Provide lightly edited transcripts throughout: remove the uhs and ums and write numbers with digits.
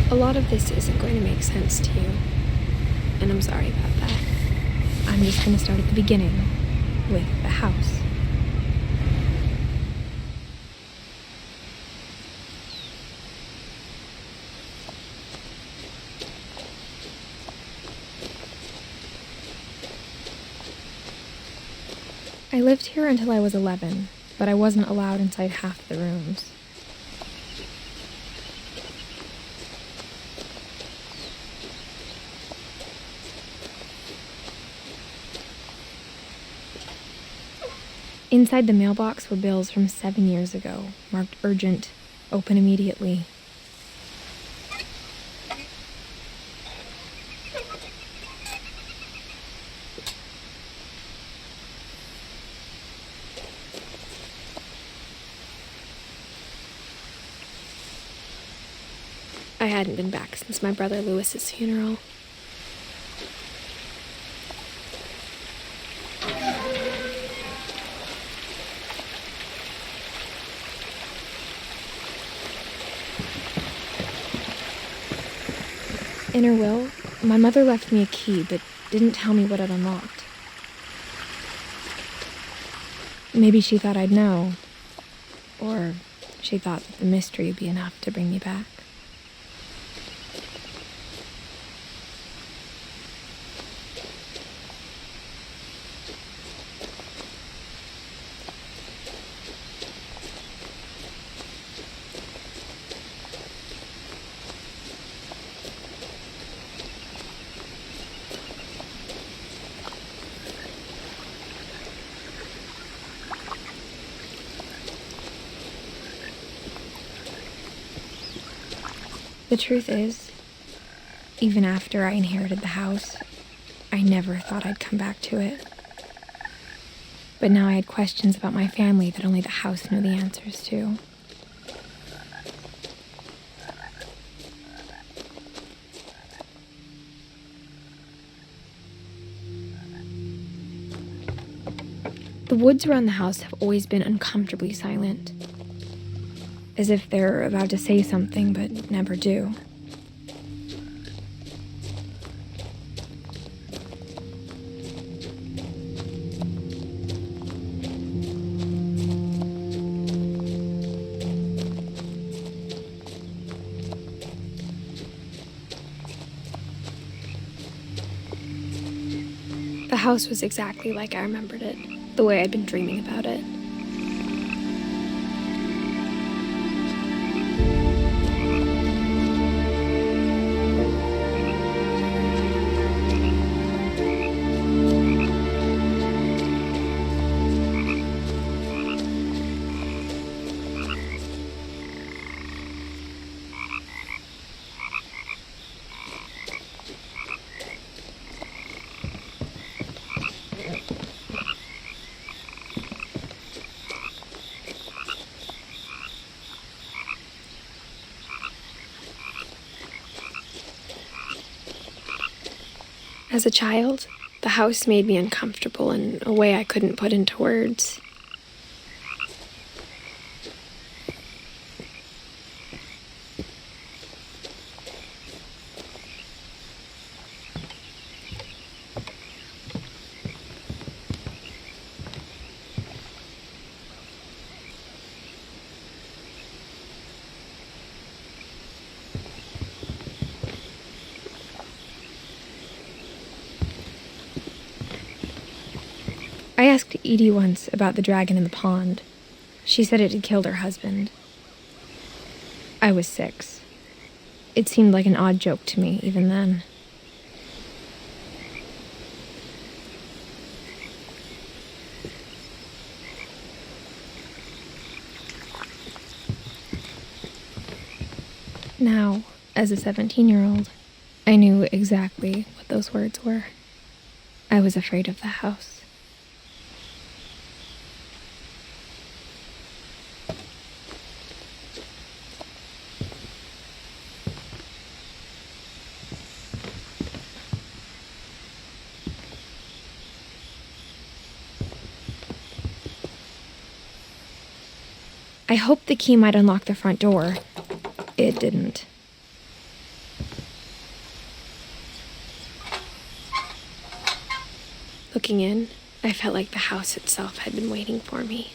A lot of this isn't going to make sense to you, and I'm sorry about that. I'm just going to start at the beginning, with the house. I lived here until I was 11, but I wasn't allowed inside half the rooms. Inside the mailbox were bills from 7 years ago, marked urgent, open immediately. I hadn't been back since my brother Lewis's funeral. In her will, my mother left me a key, but didn't tell me what it unlocked. Maybe she thought I'd know, or she thought that the mystery would be enough to bring me back. The truth is, even after I inherited the house, I never thought I'd come back to it. But now I had questions about my family that only the house knew the answers to. The woods around the house have always been uncomfortably silent, as if they're about to say something but never do. The house was exactly like I remembered it, the way I'd been dreaming about it. As a child, the house made me uncomfortable in a way I couldn't put into words. I asked Edie once about the dragon in the pond. She said it had killed her husband. I was 6. It seemed like an odd joke to me, even then. Now, as a 17-year-old, I knew exactly what those words were. I was afraid of the house. I hoped the key might unlock the front door. It didn't. Looking in, I felt like the house itself had been waiting for me.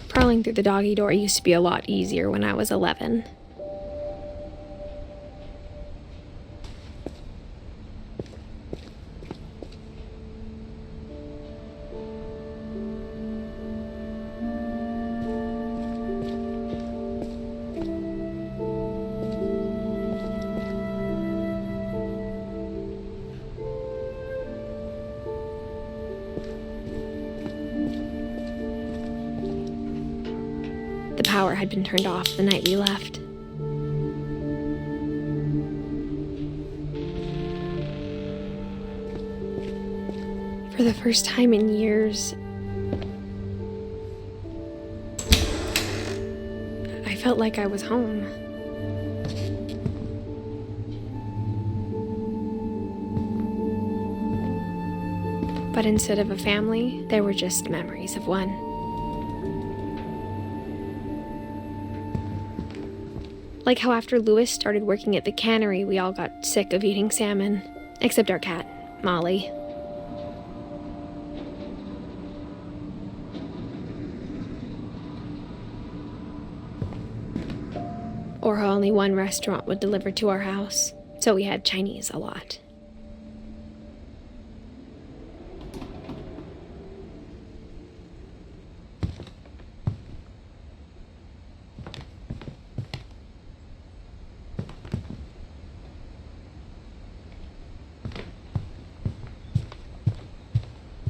Crawling through the doggy door used to be a lot easier when I was 11. The power had been turned off the night we left. For the first time in years, I felt like I was home. But instead of a family, there were just memories of one. Like how after Louis started working at the cannery, we all got sick of eating salmon. Except our cat, Molly. Or how only one restaurant would deliver to our house, so we had Chinese a lot.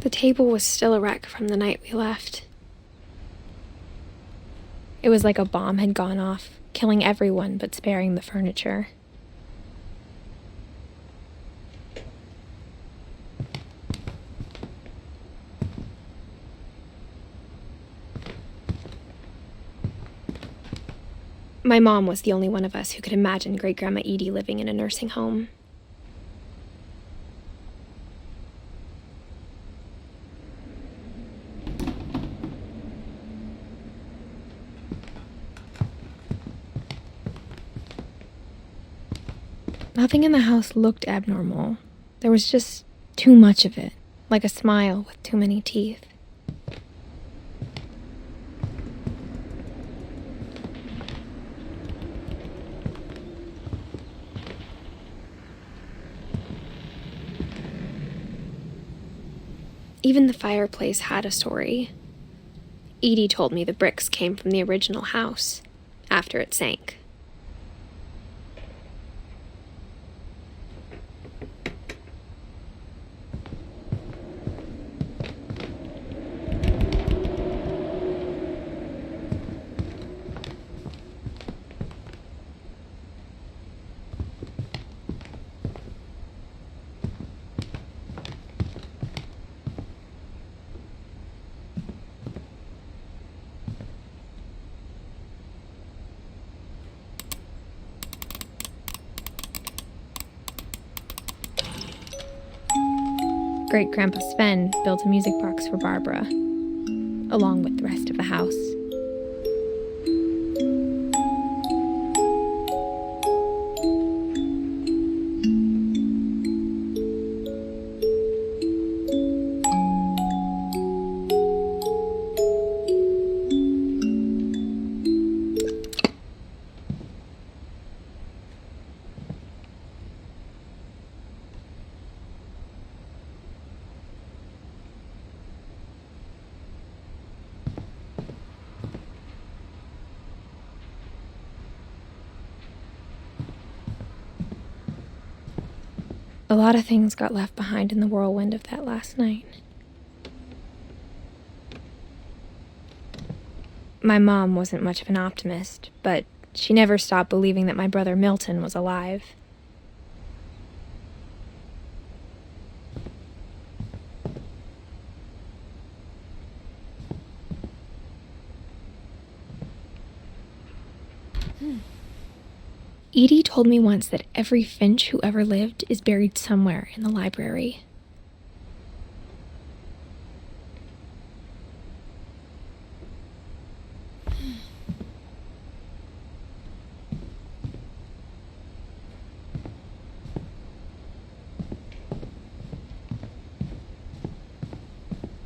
The table was still a wreck from the night we left. It was like a bomb had gone off, killing everyone but sparing the furniture. My mom was the only one of us who could imagine Great-Grandma Edie living in a nursing home. Nothing in the house looked abnormal. There was just too much of it, like a smile with too many teeth. Even the fireplace had a story. Edie told me the bricks came from the original house, after it sank. Great-Grandpa Sven built a music box for Barbara, along with the rest of the house. A lot of things got left behind in the whirlwind of that last night. My mom wasn't much of an optimist, but she never stopped believing that my brother Milton was alive. Edie told me once that every Finch who ever lived is buried somewhere in the library.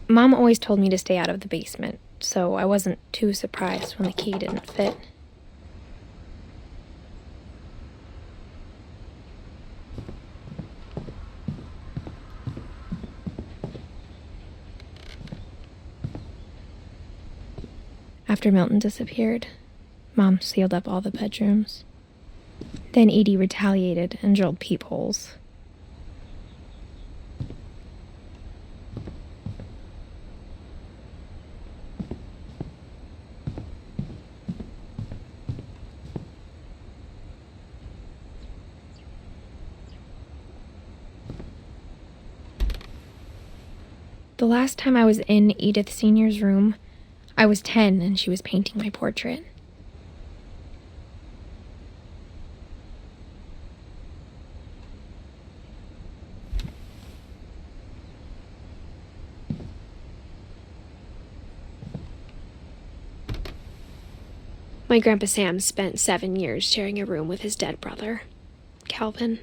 Mom always told me to stay out of the basement, so I wasn't too surprised when the key didn't fit. After Milton disappeared, Mom sealed up all the bedrooms. Then Edie retaliated and drilled peepholes. The last time I was in Edith Sr.'s room, I was 10 and she was painting my portrait. My Grandpa Sam spent 7 years sharing a room with his dead brother, Calvin.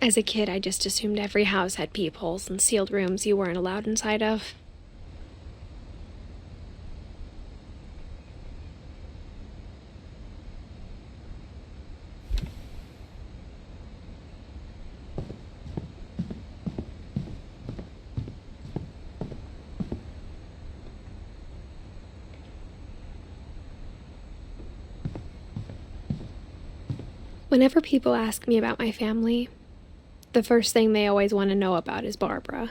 As a kid, I just assumed every house had peepholes and sealed rooms you weren't allowed inside of. Whenever people ask me about my family, the first thing they always want to know about is Barbara.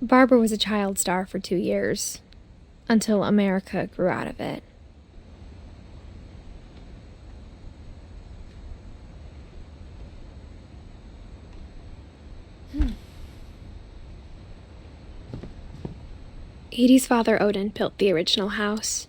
Barbara was a child star for 2 years, until America grew out of it. Edie's father, Odin, built the original house.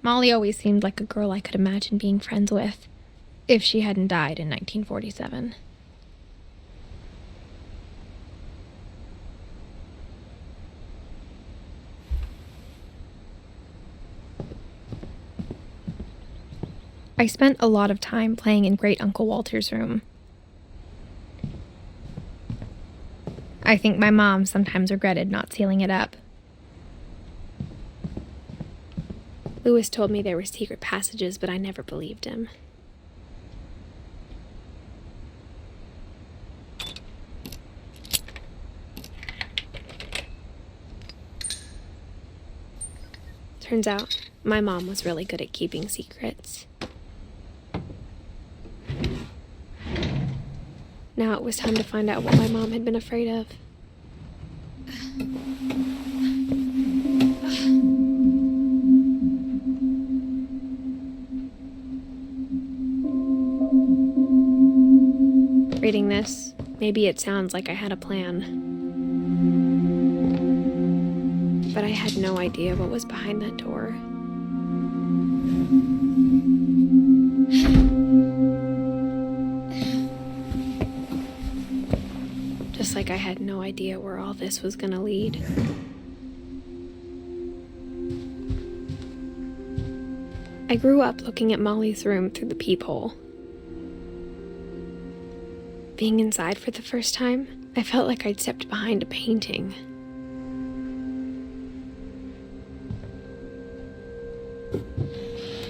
Molly always seemed like a girl I could imagine being friends with, if she hadn't died in 1947. I spent a lot of time playing in Great Uncle Walter's room. I think my mom sometimes regretted not sealing it up. Lewis told me there were secret passages, but I never believed him. Turns out, my mom was really good at keeping secrets. Now it was time to find out what my mom had been afraid of. Reading this, maybe it sounds like I had a plan. But I had no idea what was behind that door. Just almost like I had no idea where all this was gonna lead. I grew up looking at Molly's room through the peephole. Being inside for the first time, I felt like I'd stepped behind a painting.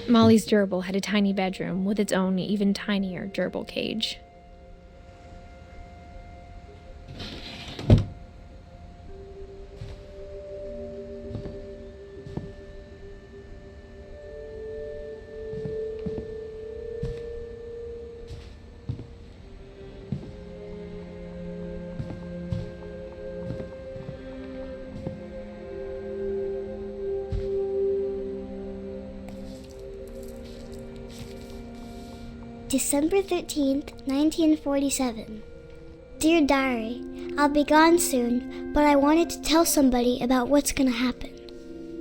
Molly's gerbil had a tiny bedroom with its own even tinier gerbil cage. December 13th, 1947. Dear Diary, I'll be gone soon, but I wanted to tell somebody about what's gonna happen.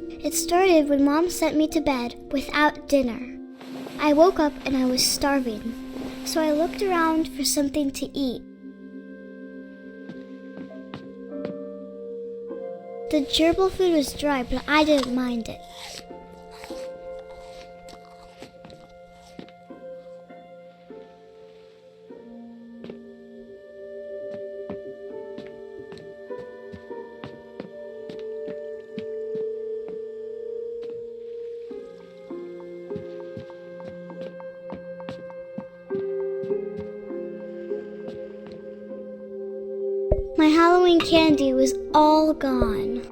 It started when Mom sent me to bed without dinner. I woke up and I was starving, so I looked around for something to eat. The gerbil food was dry, but I didn't mind it. My Halloween candy was all gone.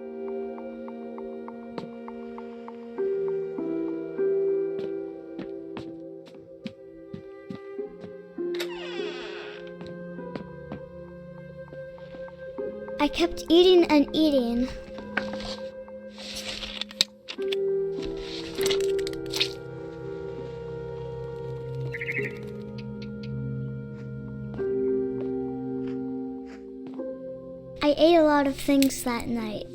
I kept eating and eating. I ate a lot of things that night.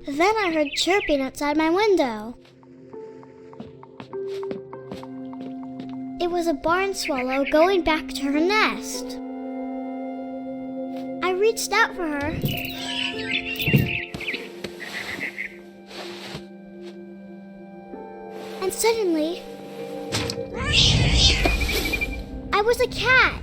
Then I heard chirping outside my window. It was a barn swallow going back to her nest. I reached out for her. And suddenly, I was a cat.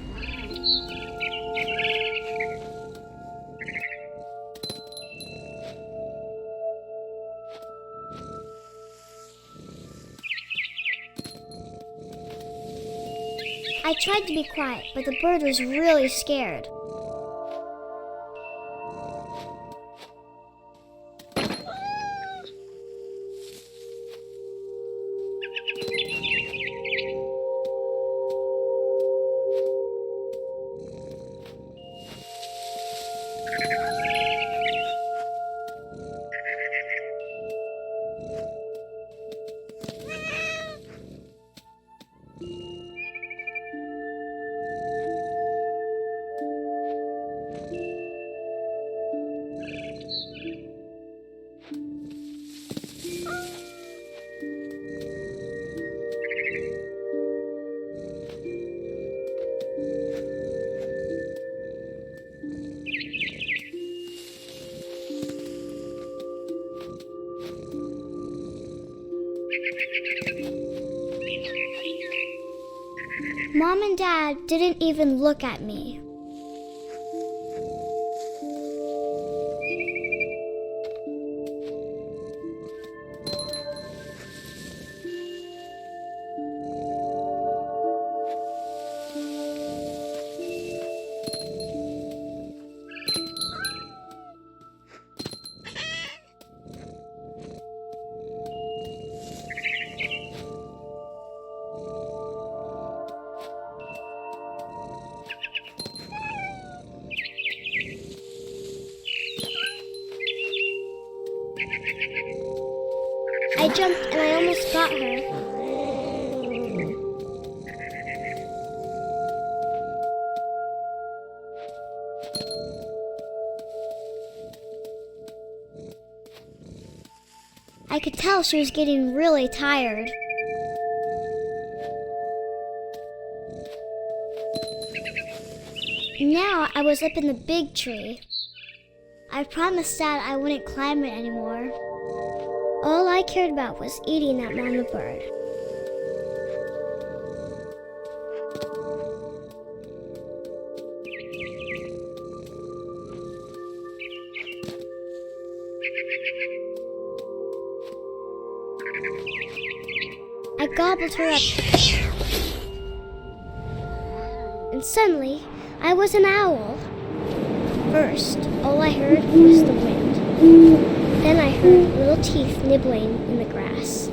I tried to be quiet, but the bird was really scared. Mom and Dad didn't even look at me. I jumped and I almost got her. I could tell she was getting really tired. Now I was up in the big tree. I promised Dad I wouldn't climb it anymore. All I cared about was eating that mama bird. I gobbled her up. And suddenly, I was an owl. First, all I heard was the wind. Then I heard little teeth nibbling in the grass.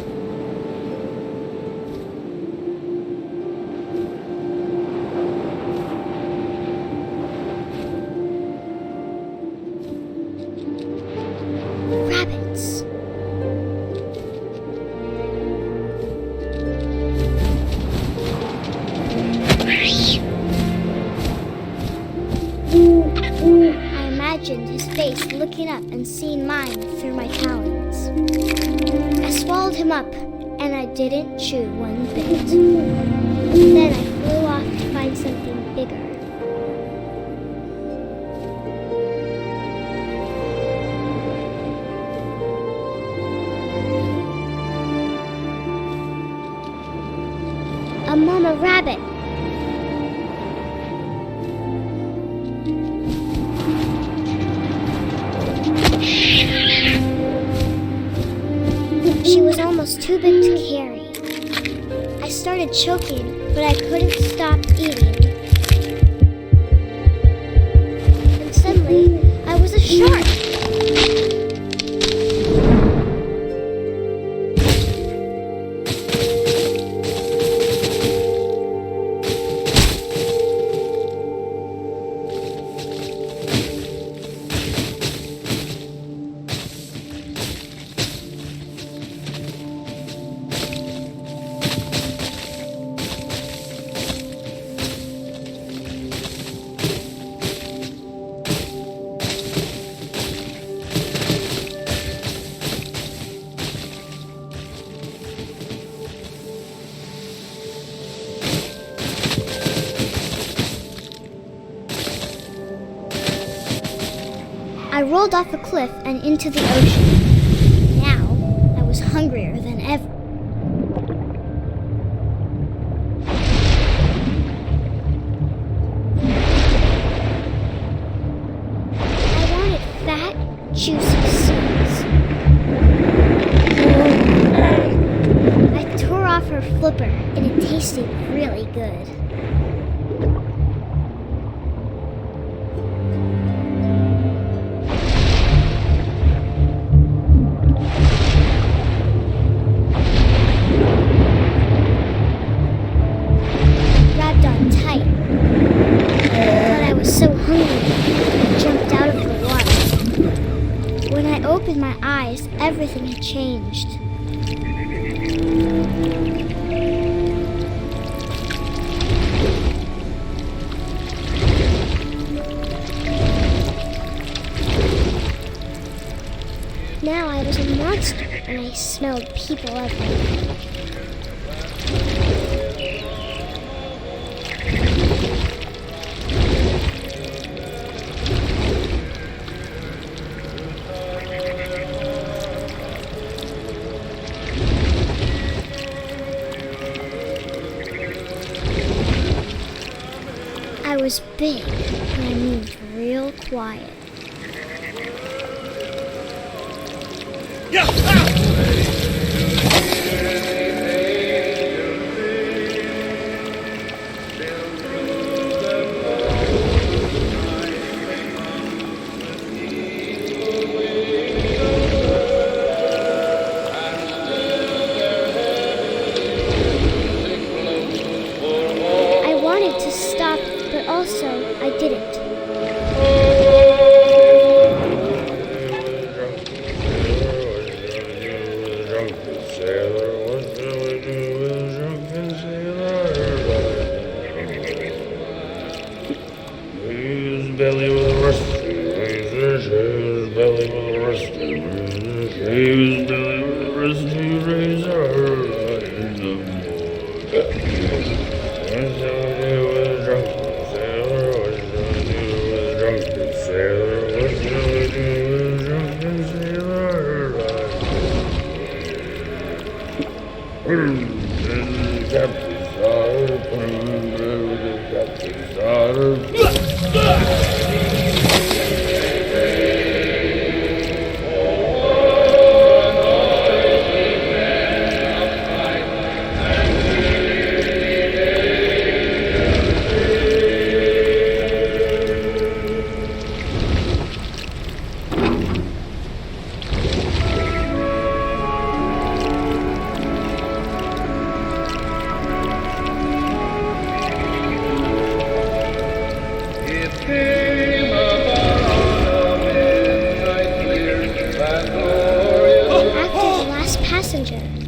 Rabbits. I imagined his face looking up and seeing mine through my talons. I swallowed him up, and I didn't chew one bit. Then I flew off to find something bigger. A mama rabbit. She was almost too big to carry. I started choking, but I couldn't stop eating. And suddenly, I was a shark. I rolled off a cliff and into the ocean. Now, I was hungrier than ever. I wanted fat, juicy seeds. I tore off her flipper, and it tasted really good. When I opened my eyes, everything had changed. Now I was a monster, and I smelled people everywhere. I was big, and I moved real quiet. I wanted to stop, but also I didn't. Belly with a rusty razor, belly with a rusty razor, belly with a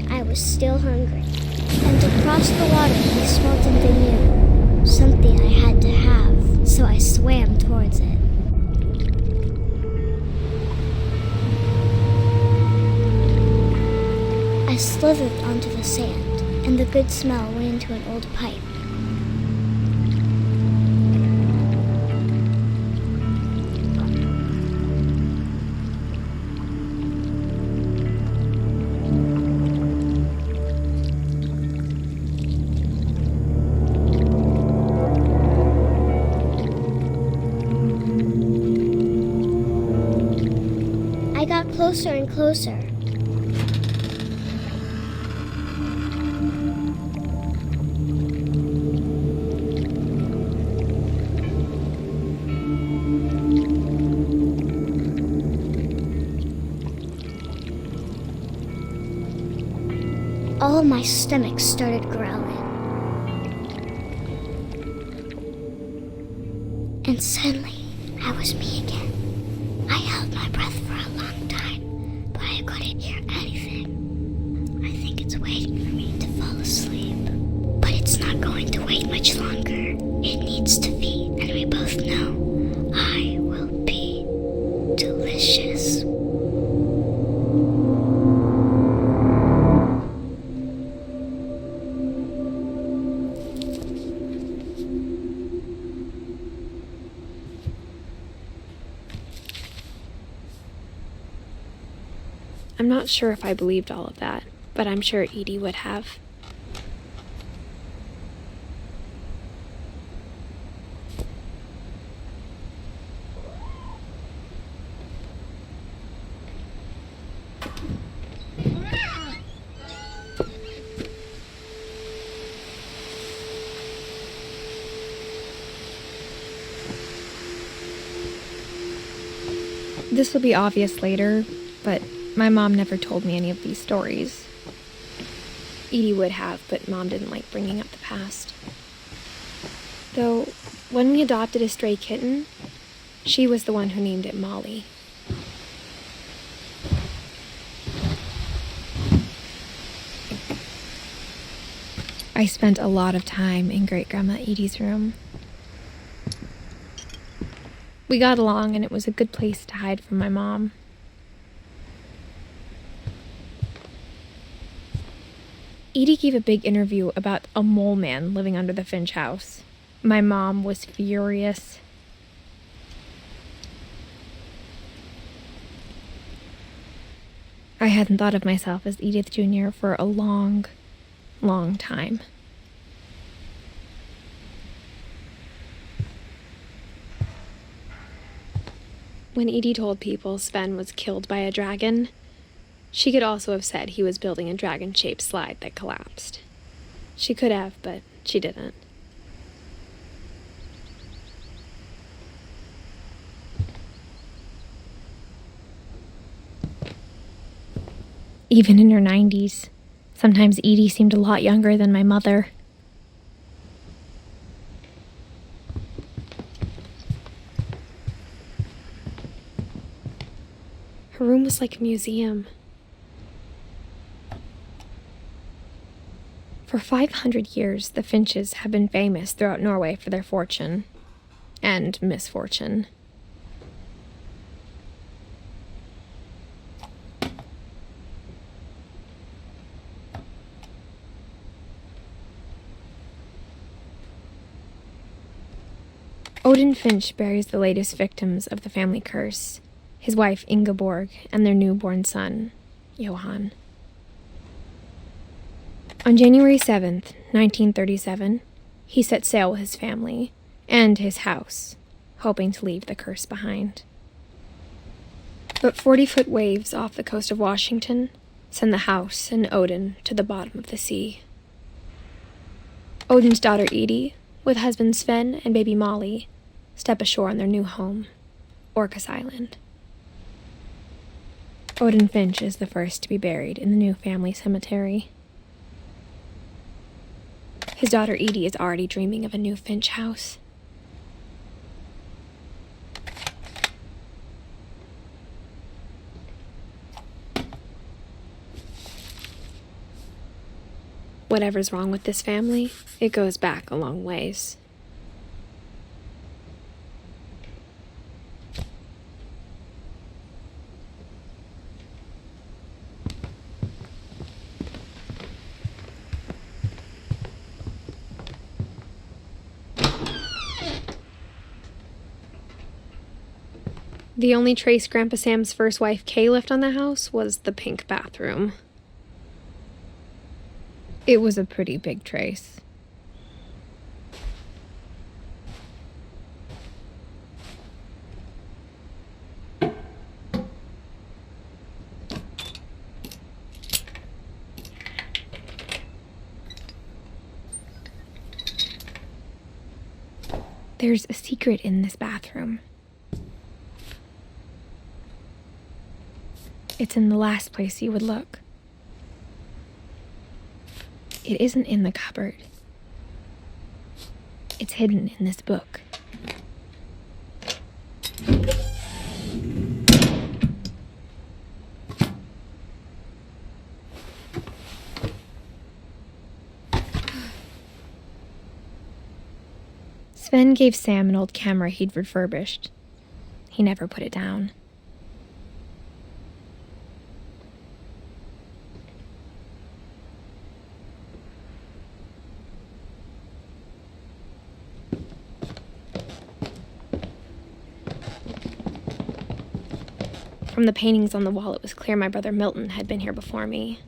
I was still hungry, and across the water we smelt something new, something I had to have, so I swam towards it. I slithered onto the sand, and the good smell went into an old pipe. I got closer and closer. All of my stomach started growling. And suddenly, I was me again. I held my breath for a long time, but I couldn't hear anything. I think it's waiting for me to fall asleep. But it's not going to wait much longer. It needs to feed, and we both know I will be delicious. I'm not sure if I believed all of that, but I'm sure Edie would have. This will be obvious later, but my mom never told me any of these stories. Edie would have, but Mom didn't like bringing up the past. Though, when we adopted a stray kitten, she was the one who named it Molly. I spent a lot of time in Great-Grandma Edie's room. We got along, and it was a good place to hide from my mom. Edie gave a big interview about a mole man living under the Finch house. My mom was furious. I hadn't thought of myself as Edith Jr. for a long, long time. When Edie told people Sven was killed by a dragon, she could also have said he was building a dragon-shaped slide that collapsed. She could have, but she didn't. Even in her 90s, sometimes Edie seemed a lot younger than my mother. Her room was like a museum. For 500 years, the Finches have been famous throughout Norway for their fortune and misfortune. Odin Finch buries the latest victims of the family curse, his wife Ingeborg and their newborn son, Johann. On January 7th, 1937, he set sail with his family and his house, hoping to leave the curse behind. But 40-foot waves off the coast of Washington send the house and Odin to the bottom of the sea. Odin's daughter Edie, with husband Sven and baby Molly, step ashore on their new home, Orcas Island. Odin Finch is the first to be buried in the new family cemetery. His daughter Edie is already dreaming of a new Finch house. Whatever's wrong with this family, it goes back a long ways. The only trace Grandpa Sam's first wife Kay left on the house was the pink bathroom. It was a pretty big trace. There's a secret in this bathroom. It's in the last place you would look. It isn't in the cupboard. It's hidden in this book. Sven gave Sam an old camera he'd refurbished. He never put it down. From the paintings on the wall, it was clear my brother Milton had been here before me.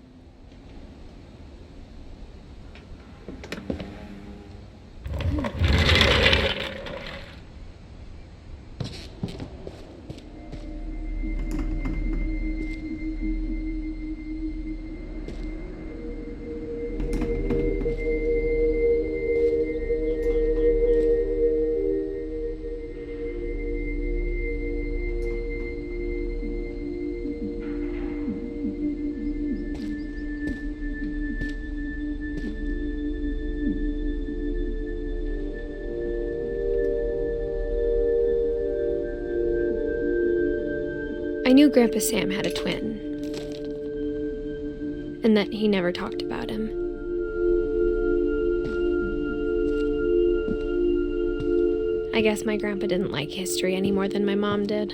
I knew Grandpa Sam had a twin, and that he never talked about him. I guess my grandpa didn't like history any more than my mom did.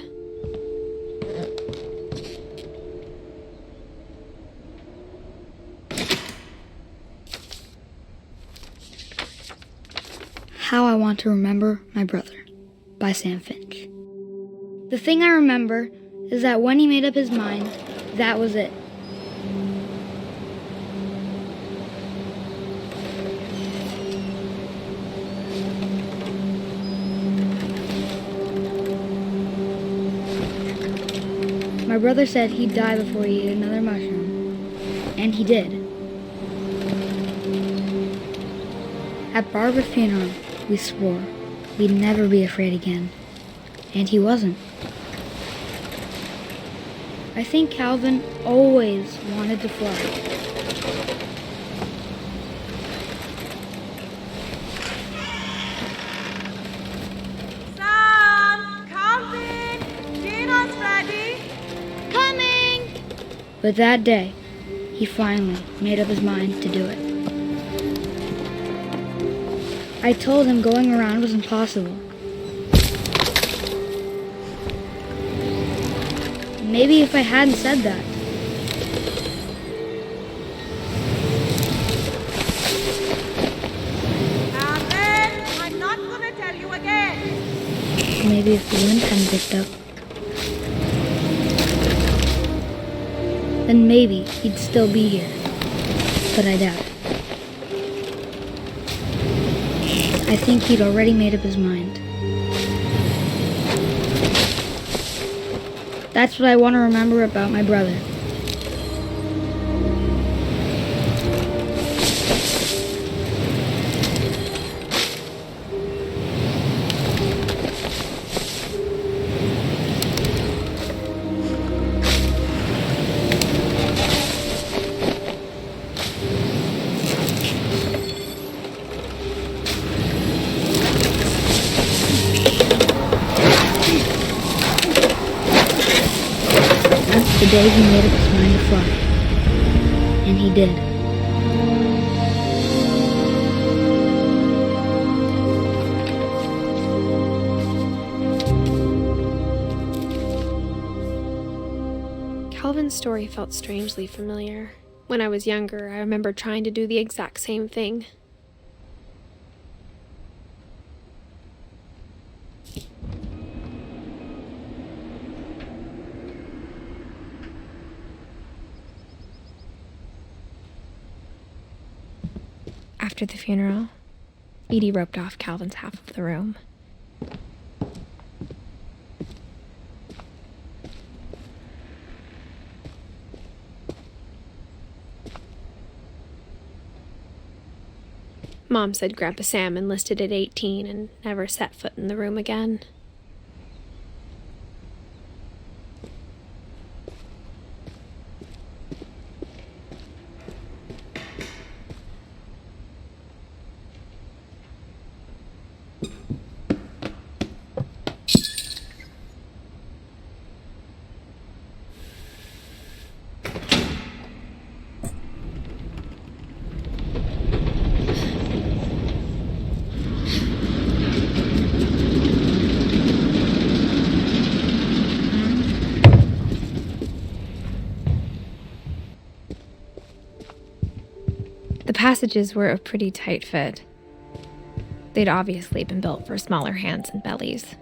How I Want to Remember My Brother by Sam Finch. The thing I remember is that when he made up his mind, that was it. My brother said he'd die before he ate another mushroom, and he did. At Barbara's funeral, we swore we'd never be afraid again, and he wasn't. I think Calvin always wanted to fly. Sam! Calvin! Dinner's ready! Coming! But that day, he finally made up his mind to do it. I told him going around was impossible. Maybe if I hadn't said that. Calvin, I'm not gonna tell you again. Maybe if the wind hadn't picked up, then maybe he'd still be here. But I doubt it. I think he'd already made up his mind. That's what I want to remember about my brother. The day he made up his mind to fly. And he did. Calvin's story felt strangely familiar. When I was younger, I remember trying to do the exact same thing. After the funeral, Edie roped off Calvin's half of the room. Mom said Grandpa Sam enlisted at 18 and never set foot in the room again. The passages were a pretty tight fit. They'd obviously been built for smaller hands and bellies.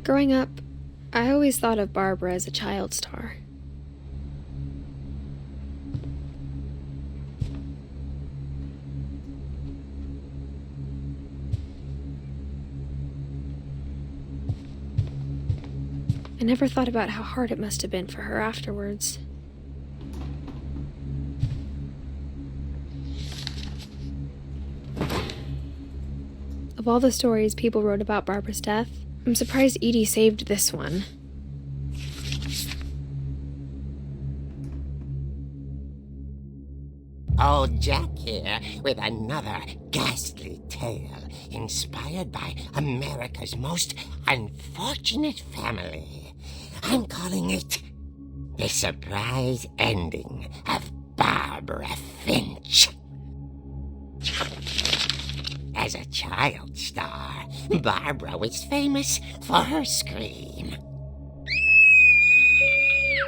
Growing up, I always thought of Barbara as a child star. I never thought about how hard it must have been for her afterwards. Of all the stories people wrote about Barbara's death, I'm surprised Edie saved this one. Old Jack here with another ghastly tale inspired by America's most unfortunate family. I'm calling it The Surprise Ending of Barbara Finch. As a child star, Barbara was famous for her scream.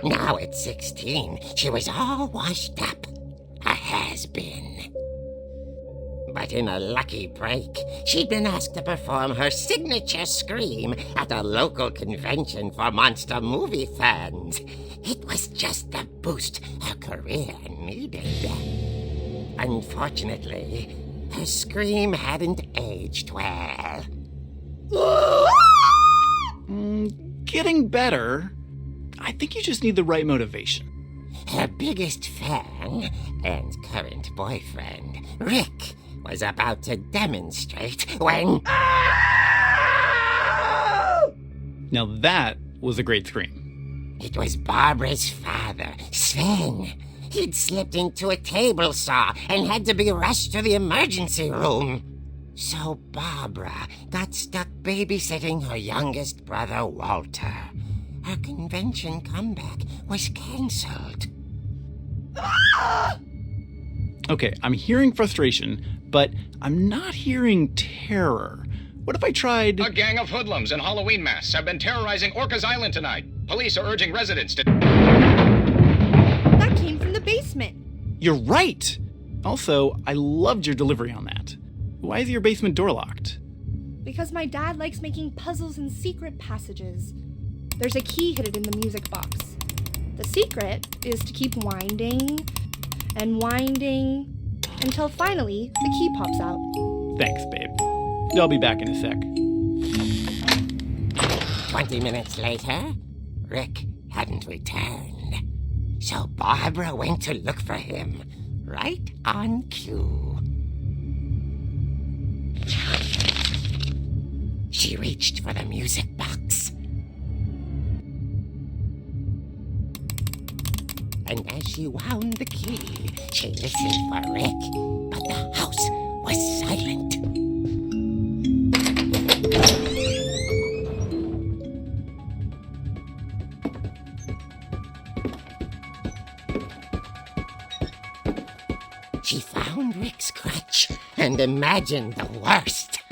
Now at 16, she was all washed up, a has-been. But in a lucky break, she'd been asked to perform her signature scream at a local convention for monster movie fans. It was just the boost her career needed. Unfortunately, her scream hadn't aged well. Getting better. I think you just need the right motivation. Her biggest fan and current boyfriend, Rick, was about to demonstrate when... Now that was a great scream. It was Barbara's father, Sven. He'd slipped into a table saw and had to be rushed to the emergency room. So Barbara got stuck babysitting her youngest brother, Walter. Her convention comeback was cancelled. Okay, I'm hearing frustration, but I'm not hearing terror. What if I tried... A gang of hoodlums in Halloween masks have been terrorizing Orcas Island tonight. Police are urging residents to... That came from the basement. You're right! Also, I loved your delivery on that. Why is your basement door locked? Because my dad likes making puzzles and secret passages. There's a key hidden in the music box. The secret is to keep winding and winding until finally the key pops out. Thanks, babe. I'll be back in a sec. 20 minutes later, Rick hadn't returned. So Barbara went to look for him, right on cue. She reached for the music box. And as she wound the key, she listened for Rick, but the house was silent. She found Rick's crutch and imagined the worst.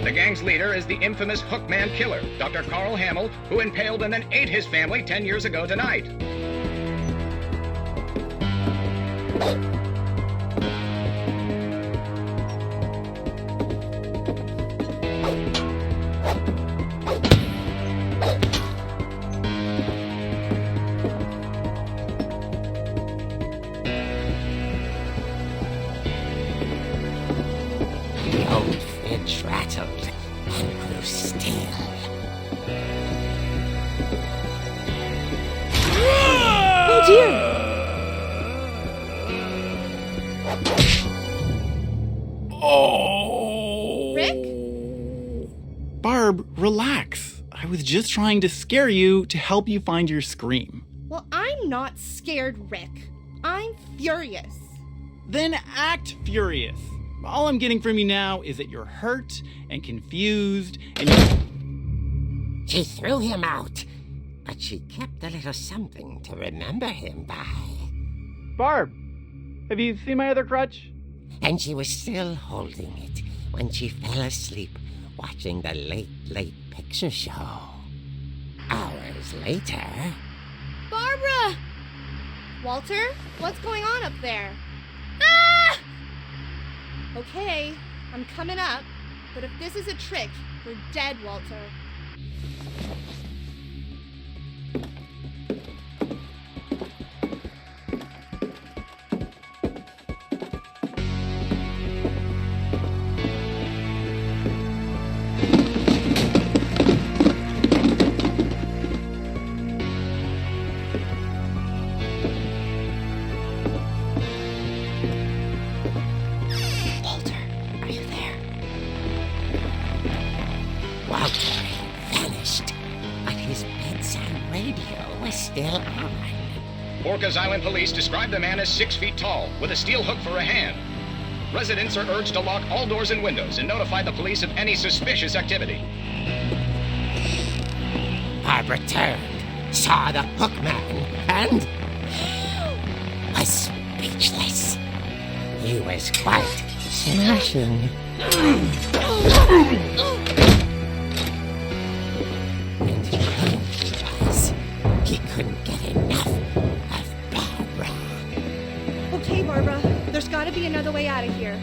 The gang's leader is the infamous Hookman killer, Dr. Carl Hamill, who impaled and then ate his family 10 years ago tonight. The old fridge rattled and grew still. Oh dear! Oh! Rick? Barb, relax. I was just trying to scare you to help you find your scream. Well, I'm not scared, Rick. I'm furious. Then act furious. All I'm getting from you now is that you're hurt and confused and She threw him out, but she kept a little something to remember him by. Barb, have you seen my other crutch? And she was still holding it when she fell asleep watching the late picture show. Hours later... Barbara! Walter, what's going on up there? Ah! Okay, I'm coming up, but if this is a trick, we're dead, Walter. Walter had vanished, but his bedside radio was still on. Orcas Island police describe the man as 6 feet tall, with a steel hook for a hand. Residents are urged to lock all doors and windows and notify the police of any suspicious activity. Barbara turned, saw the hookman, and was speechless. He was quite smashing. And he was. He couldn't get enough of Barbara. Okay, Barbara, there's gotta be another way out of here.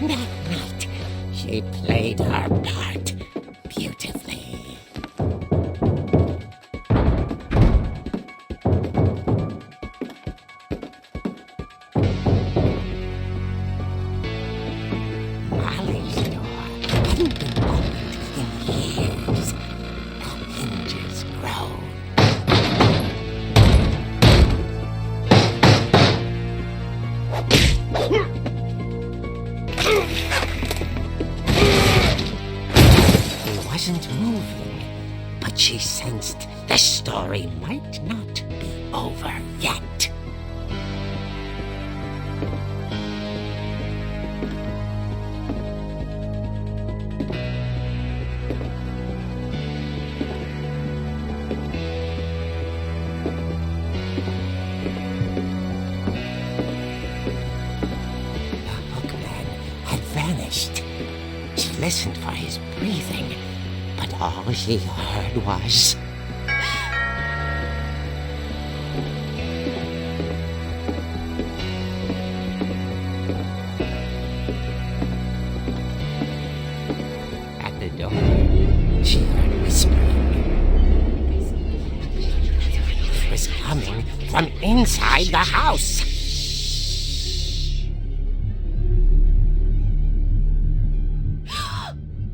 That night, she played her part beautifully. Molly's door hadn't been opened in years. The hinges groaned. wasn't moving, but she sensed the story might not be over yet. She listened for his breathing, but all she heard was... At the door, she heard whispering. It was coming from inside the house.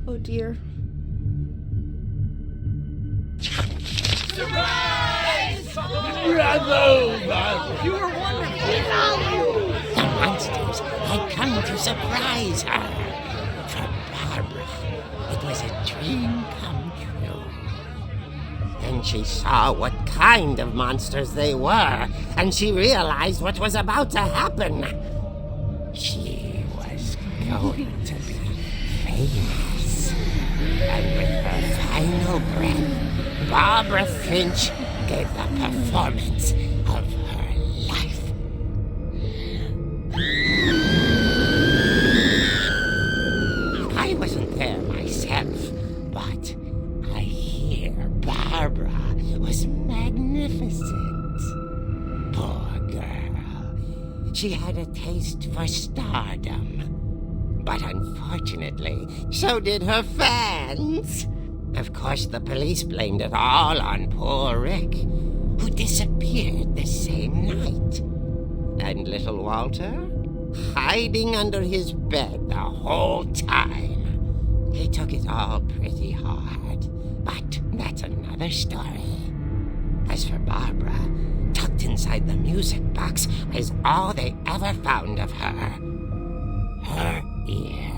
Oh dear. You were wonderful. The monsters had come to surprise her. For Barbara, it was a dream come true. Then she saw what kind of monsters they were, and she realized what was about to happen. She was going to be famous. And with her final breath, Barbara Finch gave the performance of her life. I wasn't there myself, but I hear Barbara was magnificent. Poor girl. She had a taste for stardom. But unfortunately, so did her fans. Of course, the police blamed it all on poor Rick, who disappeared the same night. And little Walter, hiding under his bed the whole time. He took it all pretty hard, but that's another story. As for Barbara, tucked inside the music box was all they ever found of her. Her ear.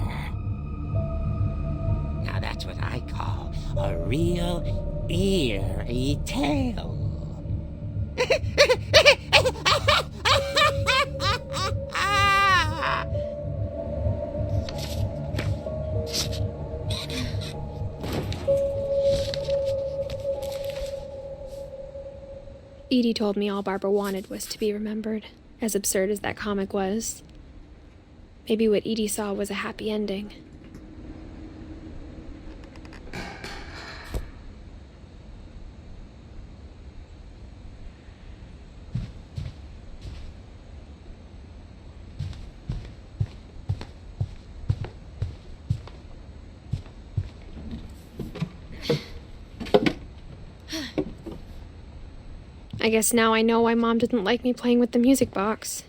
Now that's what I call a real eerie tale. Edie told me all Barbara wanted was to be remembered, as absurd as that comic was. Maybe what Edie saw was a happy ending. I guess now I know why Mom didn't like me playing with the music box.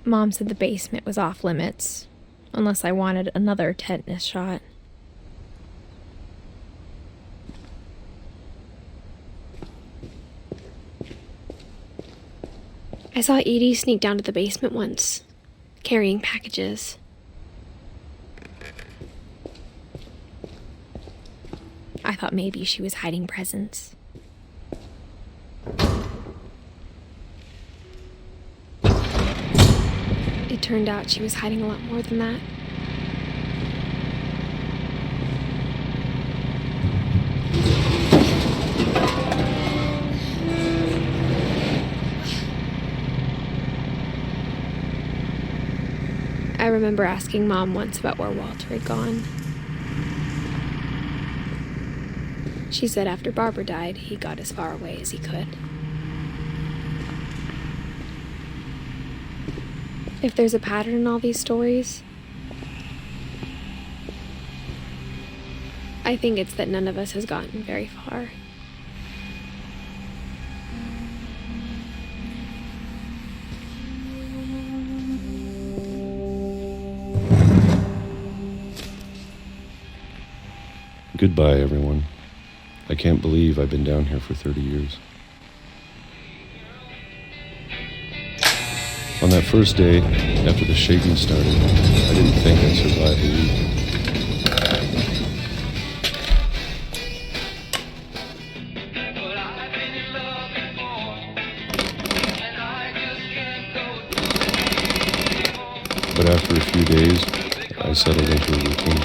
Mom said the basement was off limits, unless I wanted another tetanus shot. I saw Edie sneak down to the basement once, carrying packages. I thought maybe she was hiding presents. It turned out she was hiding a lot more than that. I remember asking Mom once about where Walter had gone. She said after Barbara died, he got as far away as he could. If there's a pattern in all these stories, I think it's that none of us has gotten very far. Goodbye, everyone. I can't believe I've been down here for 30 years. On that first day, after the shaking started, I didn't think I'd survive a week. But after a few days, I settled into a routine.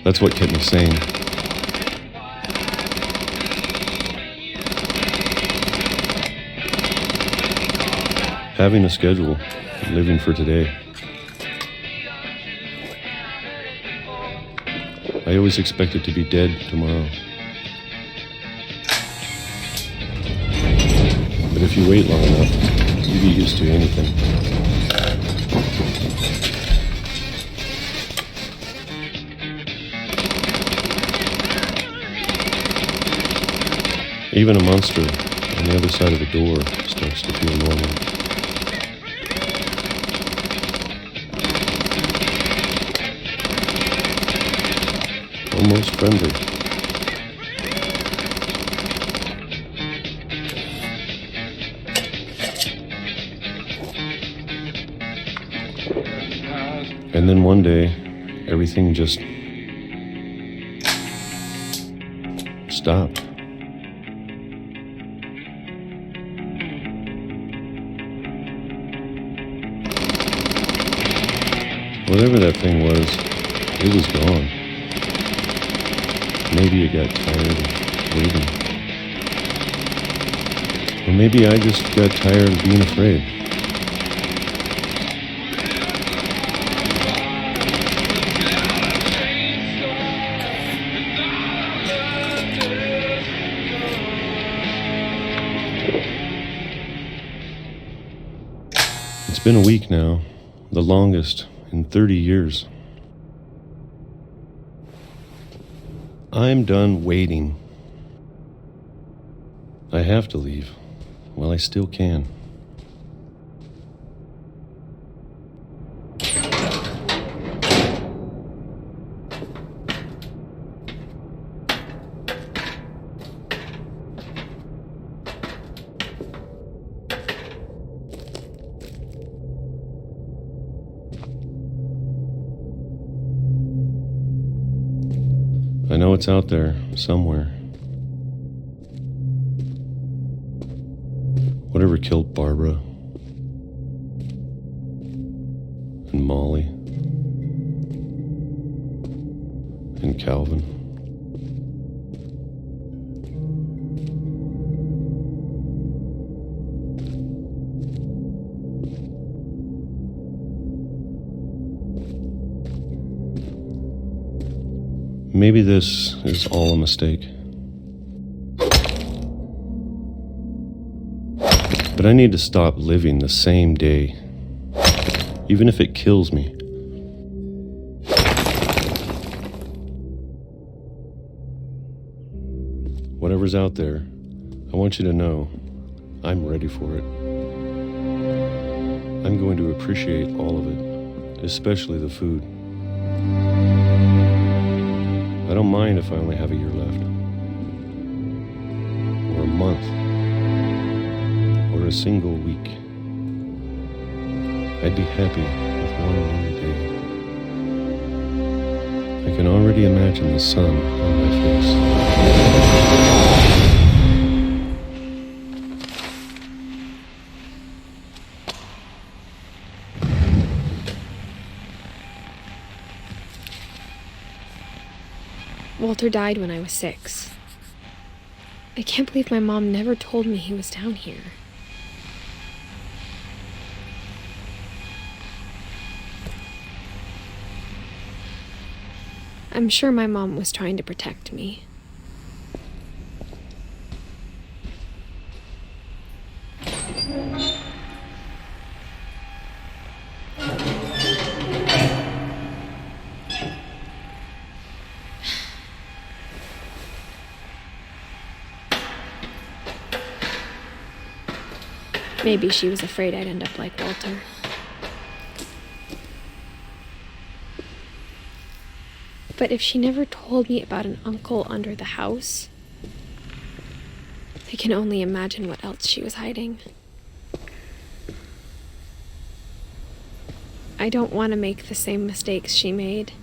That's what kept me sane. Having a schedule, living for today. I always expected to be dead tomorrow. But if you wait long enough, you get used to anything. Even a monster on the other side of the door starts to feel normal. Almost friendly. And then one day, everything just stopped. Whatever that thing was, it was gone. Maybe it got tired of waiting. Or maybe I just got tired of being afraid. It's been a week now, the longest in 30 years. I'm done waiting. I have to leave while I still can. I know it's out there, somewhere. Whatever killed Barbara and Molly and Calvin. Maybe this is all a mistake. But I need to stop living the same day, even if it kills me. Whatever's out there, I want you to know I'm ready for it. I'm going to appreciate all of it, especially the food. I don't mind if I only have a year left, or a month, or a single week. I'd be happy with one more day. I can already imagine the sun on my face. Walter died when I was 6. I can't believe my mom never told me he was down here. I'm sure my mom was trying to protect me. Maybe she was afraid I'd end up like Walter. But if she never told me about an uncle under the house, I can only imagine what else she was hiding. I don't want to make the same mistakes she made.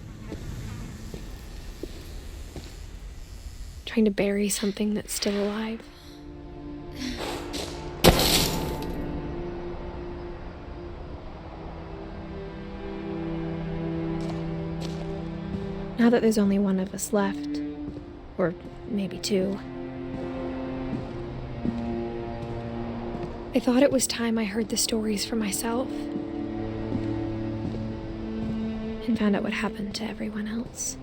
Trying to bury something that's still alive. Now that there's only one of us left, or maybe 2, I thought it was time I heard the stories for myself and found out what happened to everyone else.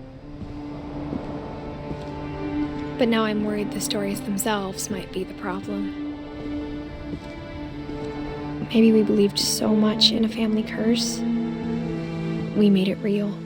But now I'm worried the stories themselves might be the problem. Maybe we believed so much in a family curse, we made it real.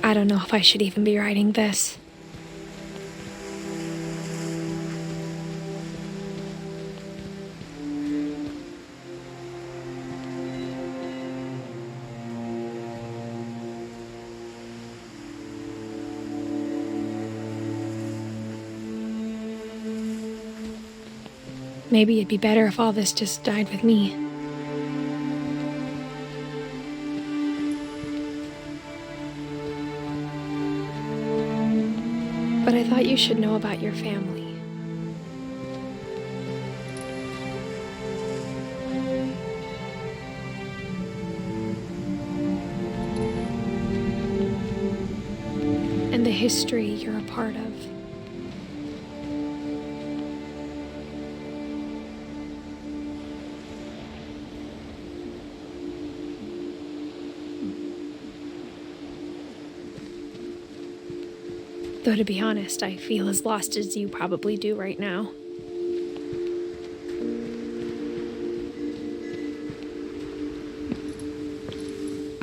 I don't know if I should even be writing this. Maybe it'd be better if all this just died with me. But I thought you should know about your family. And the history you're a part of. Though to be honest, I feel as lost as you probably do right now.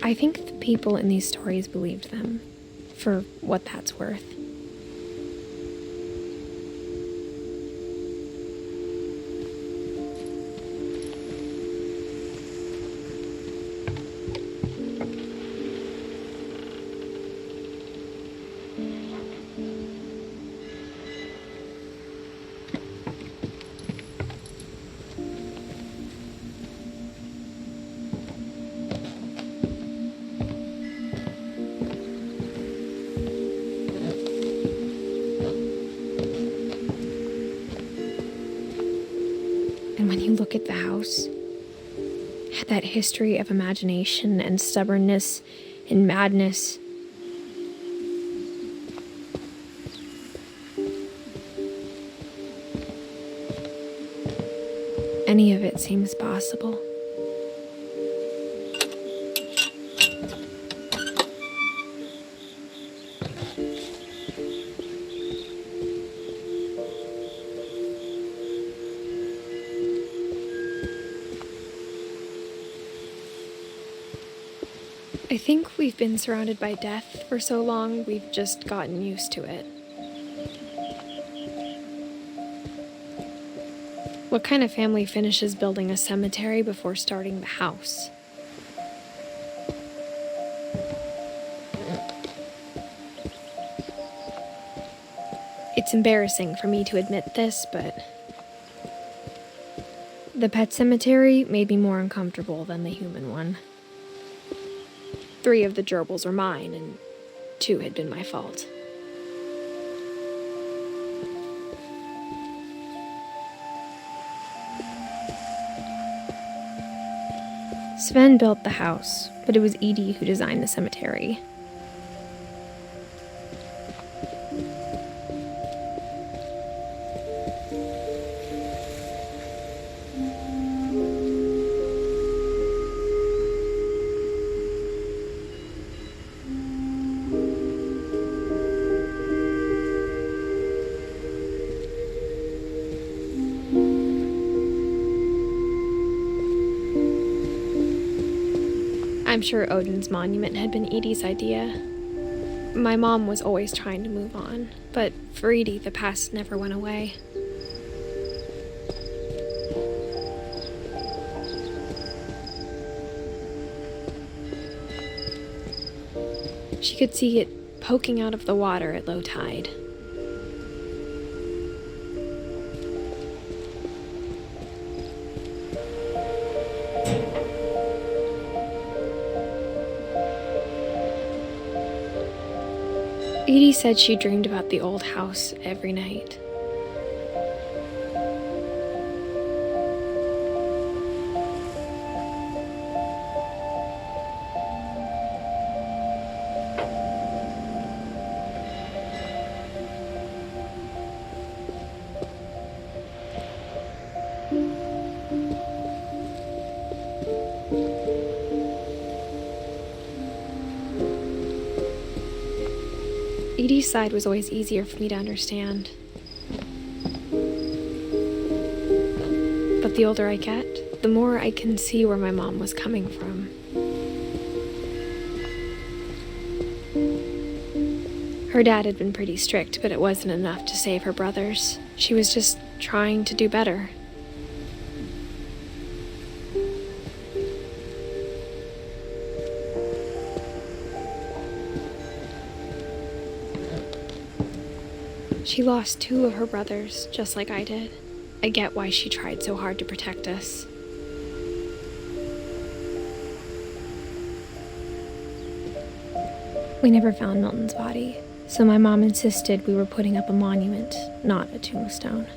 I think the people in these stories believed them, for what that's worth. And when you look at the house, it had that history of imagination and stubbornness and madness. Any of it seems possible. I think we've been surrounded by death for so long, we've just gotten used to it. What kind of family finishes building a cemetery before starting the house? It's embarrassing for me to admit this, but the pet cemetery made me more uncomfortable than the human one. 3 of the gerbils were mine, and 2 had been my fault. Sven built the house, but it was Edie who designed the cemetery. I'm sure Odin's monument had been Edie's idea. My mom was always trying to move on, but for Edie, the past never went away. She could see it poking out of the water at low tide. Edie said she dreamed about the old house every night. Edie's side was always easier for me to understand. But the older I get, the more I can see where my mom was coming from. Her dad had been pretty strict, but it wasn't enough to save her brothers. She was just trying to do better. She lost 2 of her brothers, just like I did. I get why she tried so hard to protect us. We never found Milton's body, so my mom insisted we were putting up a monument, not a tombstone.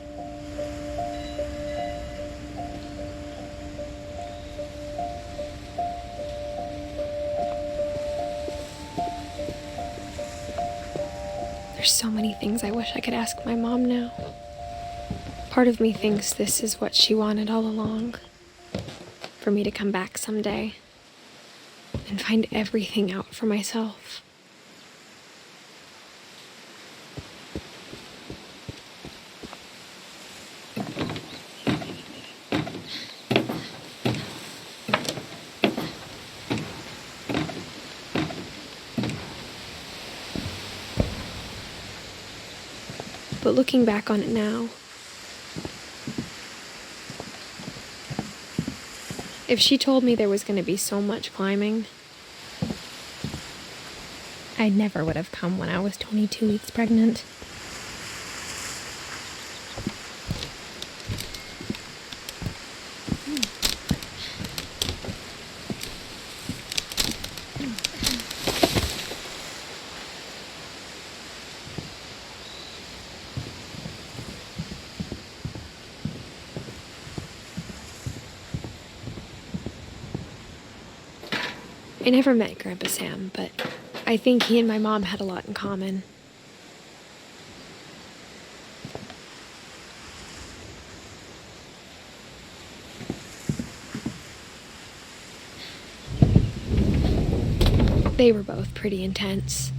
There's so many things I wish I could ask my mom now. Part of me thinks this is what she wanted all along. For me to come back someday and find everything out for myself. But looking back on it now, if she told me there was going to be so much climbing, I never would have come when I was 22 weeks pregnant. I never met Grandpa Sam, but I think he and my mom had a lot in common. They were both pretty intense.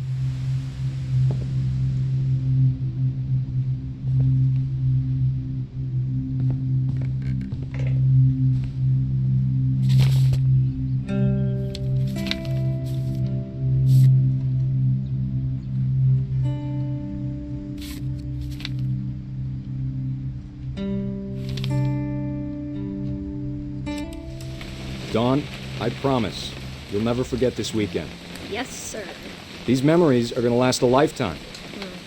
Dawn, I promise, you'll never forget this weekend. Yes, sir. These memories are gonna last a lifetime.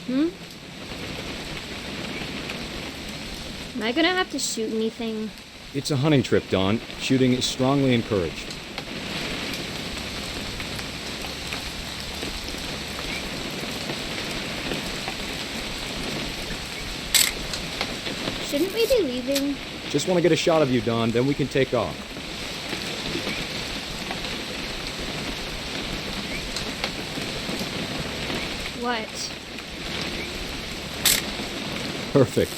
Mm-hmm. Am I gonna have to shoot anything? It's a hunting trip, Dawn. Shooting is strongly encouraged. Shouldn't we be leaving? Just want to get a shot of you, Dawn, then we can take off. What? Perfect.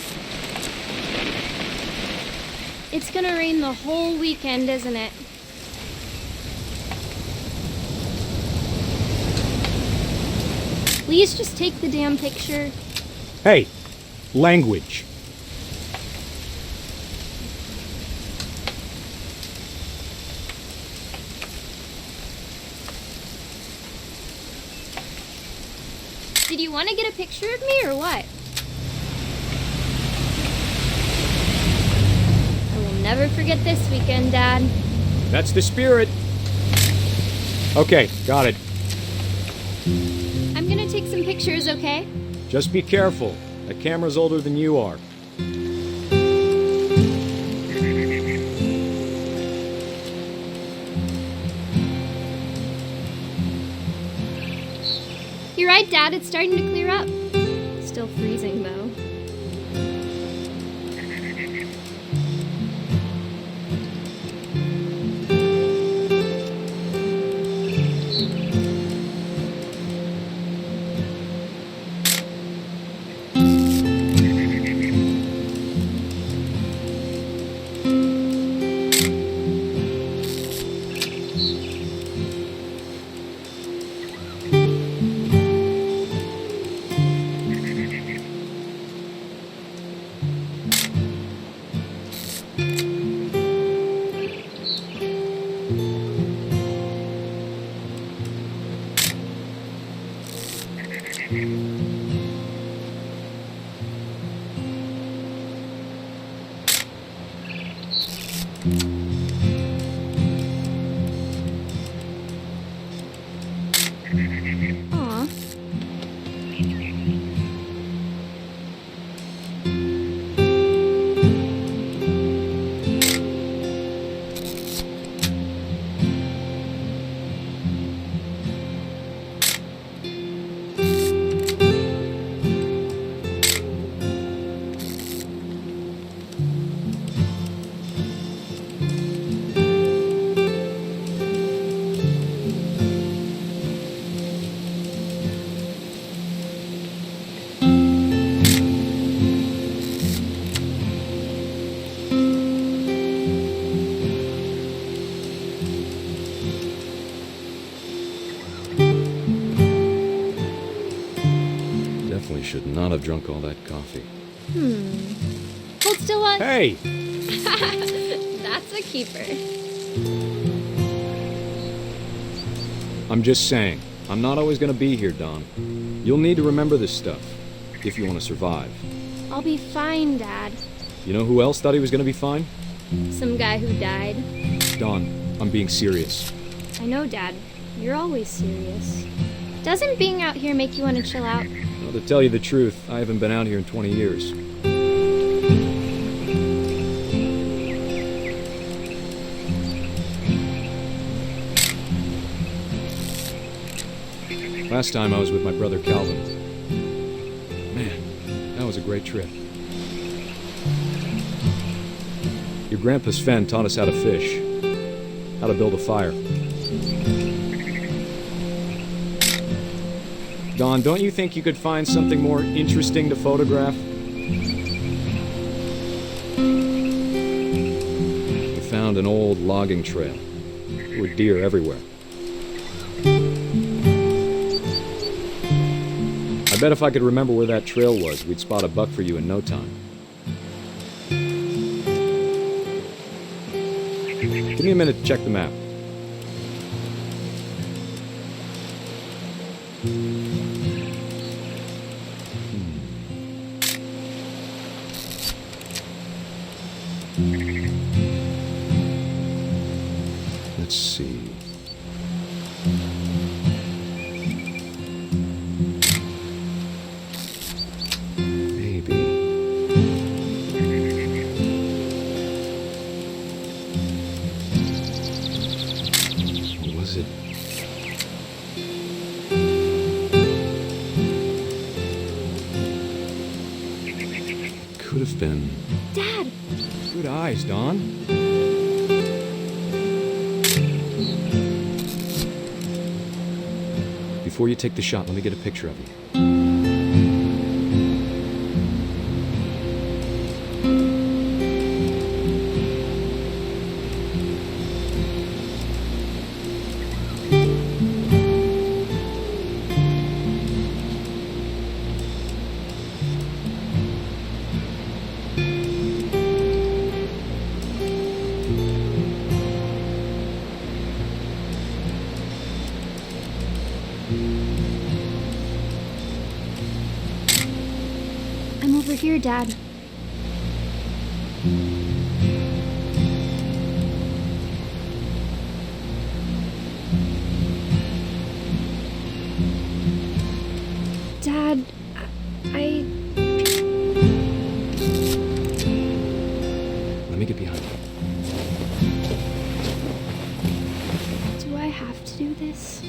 It's gonna rain the whole weekend, isn't it? Please just take the damn picture. Hey, language. Did you want to get a picture of me or what? I will never forget this weekend, Dad. That's the spirit. Okay, got it. I'm gonna take some pictures, okay? Just be careful. That camera's older than you are. You're right, Dad. It's starting to clear up. Still freezing, though. Aw. Definitely should not have drunk all that coffee. Hold still on. Hey! That's a keeper. I'm just saying, I'm not always gonna be here, Dawn. You'll need to remember this stuff, if you want to survive. I'll be fine, Dad. You know who else thought he was gonna be fine? Some guy who died. Dawn, I'm being serious. I know, Dad. You're always serious. Doesn't being out here make you want to chill out? Well, to tell you the truth, I haven't been out here in 20 years. Last time I was with my brother Calvin. Man, that was a great trip. Your grandpa Sven taught us how to fish, how to build a fire. Dawn, don't you think you could find something more interesting to photograph? We found an old logging trail. There were deer everywhere. I bet if I could remember where that trail was, we'd spot a buck for you in no time. Give me a minute to check the map. Let's see. Maybe. Or was it? Could could have been. Dad! Good eyes, Dawn. Before you take the shot, let me get a picture of you. I'm over here, Dad. Dad, I... Let me get behind you. Do I have to do this?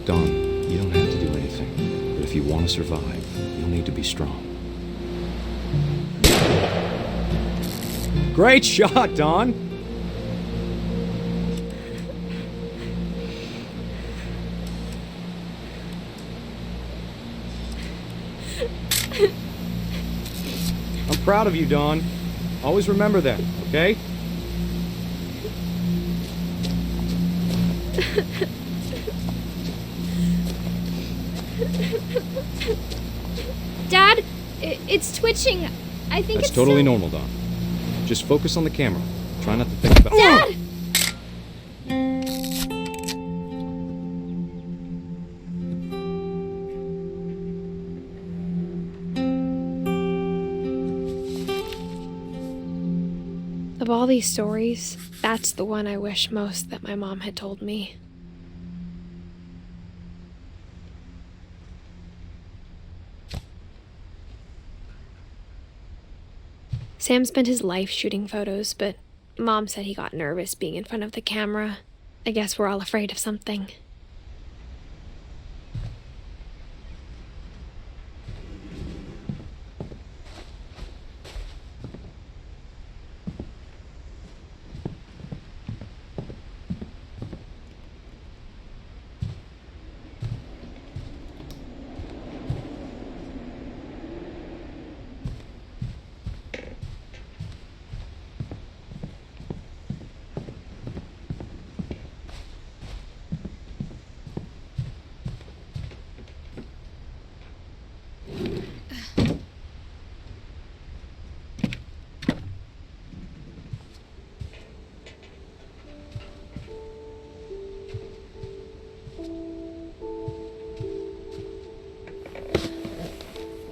Dawn, you don't have to do anything. But if you want to survive, you'll need to be strong. Great shot, Dawn! I'm proud of you, Dawn. Always remember that, okay? Dad, it's twitching. I think That's it's totally normal, Dawn. Just focus on the camera. Try not to think about... Dad! Of all these stories, that's the one I wish most that my mom had told me. Sam spent his life shooting photos, but Mom said he got nervous being in front of the camera. I guess we're all afraid of something.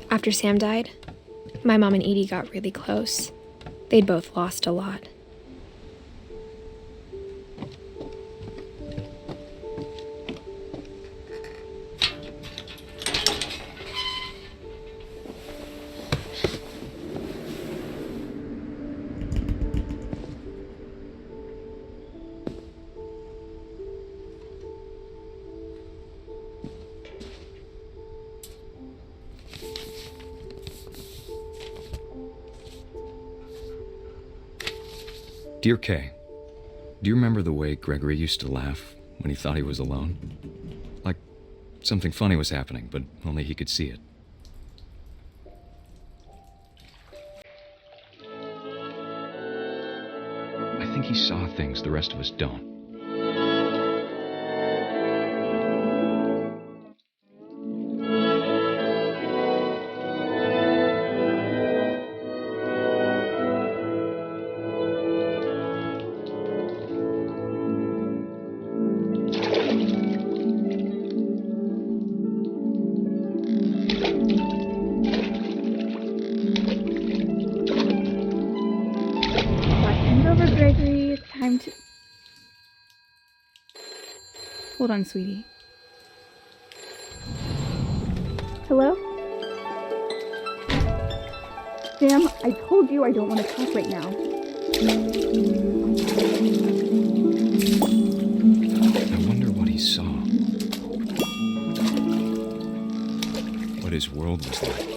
After Sam died, my mom and Edie got really close. They'd both lost a lot. Dear Kay, do you remember the way Gregory used to laugh when he thought he was alone? Like something funny was happening, but only he could see it. I think he saw things the rest of us don't. Gregory, it's time to... Hold on, sweetie. Hello? Sam, I told you I don't want to talk right now. I wonder what he saw. What his world was like.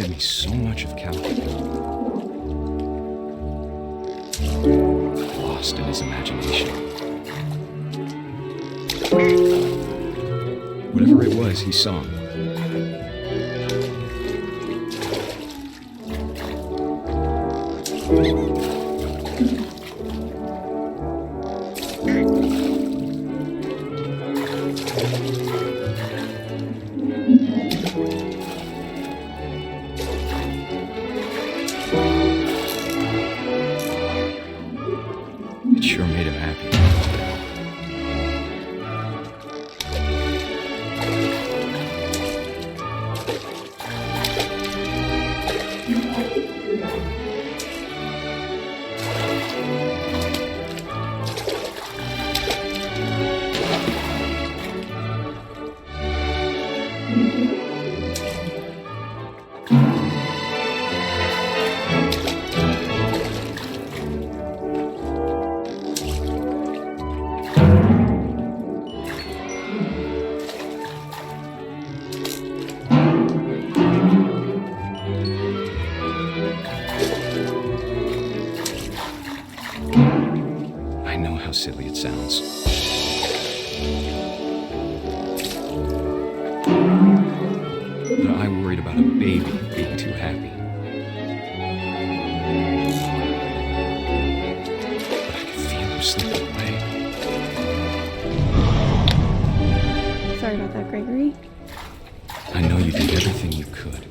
reminded me so much of Calvin. Lost in his imagination. Whatever it was, he saw. It sure made him happy. I know how silly it sounds. But I worried about a baby being too happy. But I could feel him slipping away. Sorry about that, Gregory. I know you did everything you could.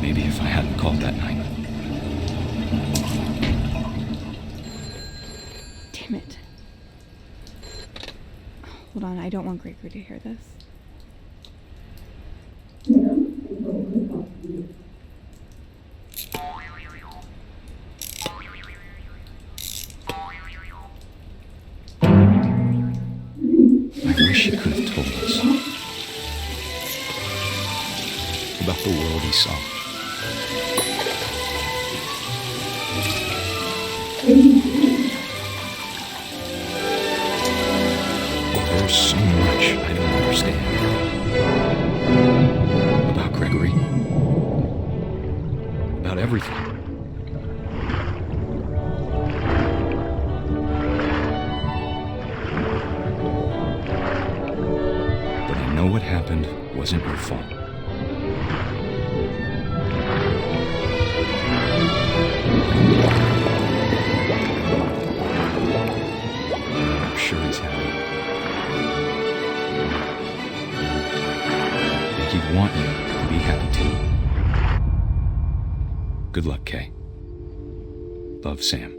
Maybe if I hadn't called that night. Damn it. Hold on, I don't want Gregory to hear this. I wish he could have told us about the world he saw. There's so much I don't understand about Gregory, about everything. But I know what happened wasn't your fault. I'm sure he's happy. And he'd want you to be happy too. Good luck, Kay. Love, Sam.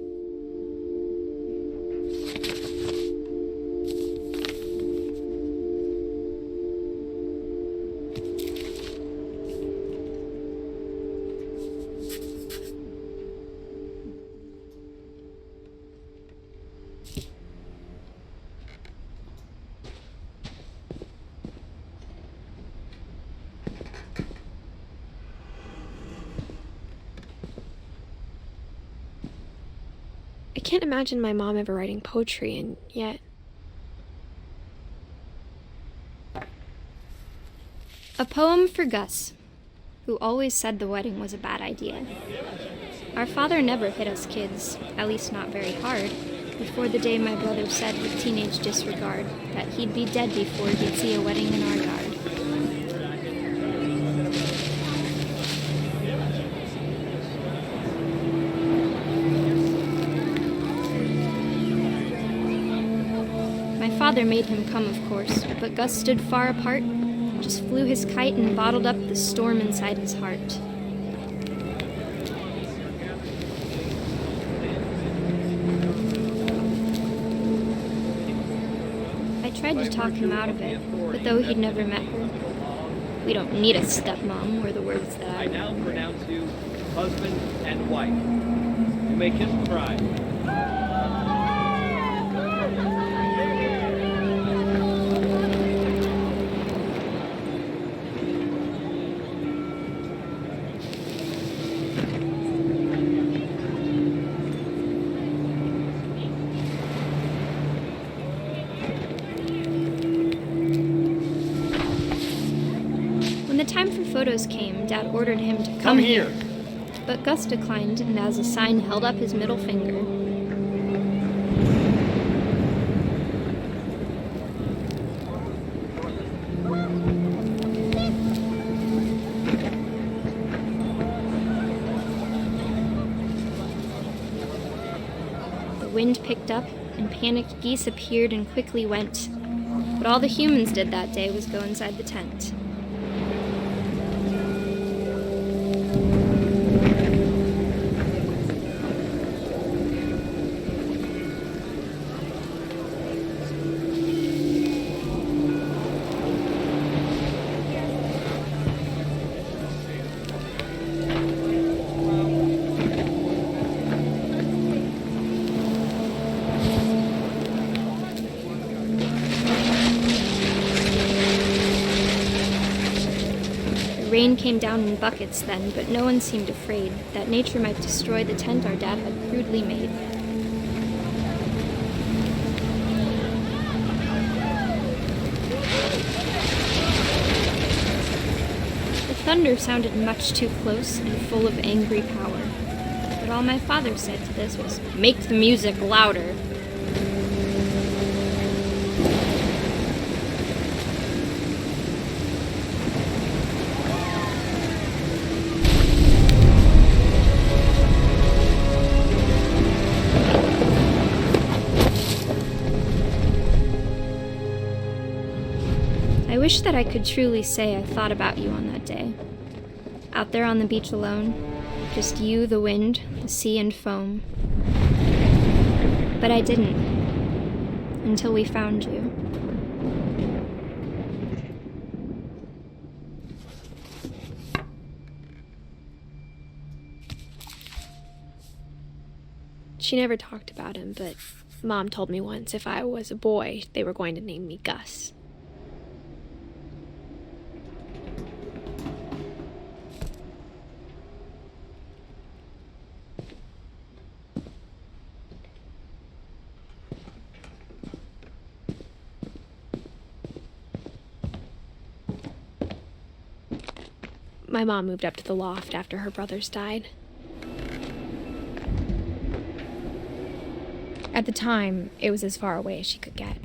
I can't imagine my mom ever writing poetry, and yet... A poem for Gus, who always said the wedding was a bad idea. Our father never hit us kids, at least not very hard, before the day my brother said with teenage disregard that he'd be dead before he'd see a wedding in our yard. My father made him come, of course, but Gus stood far apart, just flew his kite and bottled up the storm inside his heart. I tried to talk him out of it, but though he'd never met her, "We don't need a stepmom," were the words that I now pronounce you husband and wife. You may kiss the bride. time for photos came, Dad ordered him to Come here. But Gus declined, and as a sign held up his middle finger. The wind picked up, and panicked geese appeared and quickly went. But all the humans did that day was go inside the tent. Rain came down in buckets then, but no one seemed afraid that nature might destroy the tent our dad had crudely made. The thunder sounded much too close and full of angry power, but all my father said to this was, "Make the music louder." I wish that I could truly say I thought about you on that day. Out there on the beach alone, just you, the wind, the sea, and foam. But I didn't, until we found you. She never talked about him, but Mom told me once if I was a boy, they were going to name me Gus. My mom moved up to the loft after her brothers died. At the time, it was as far away as she could get.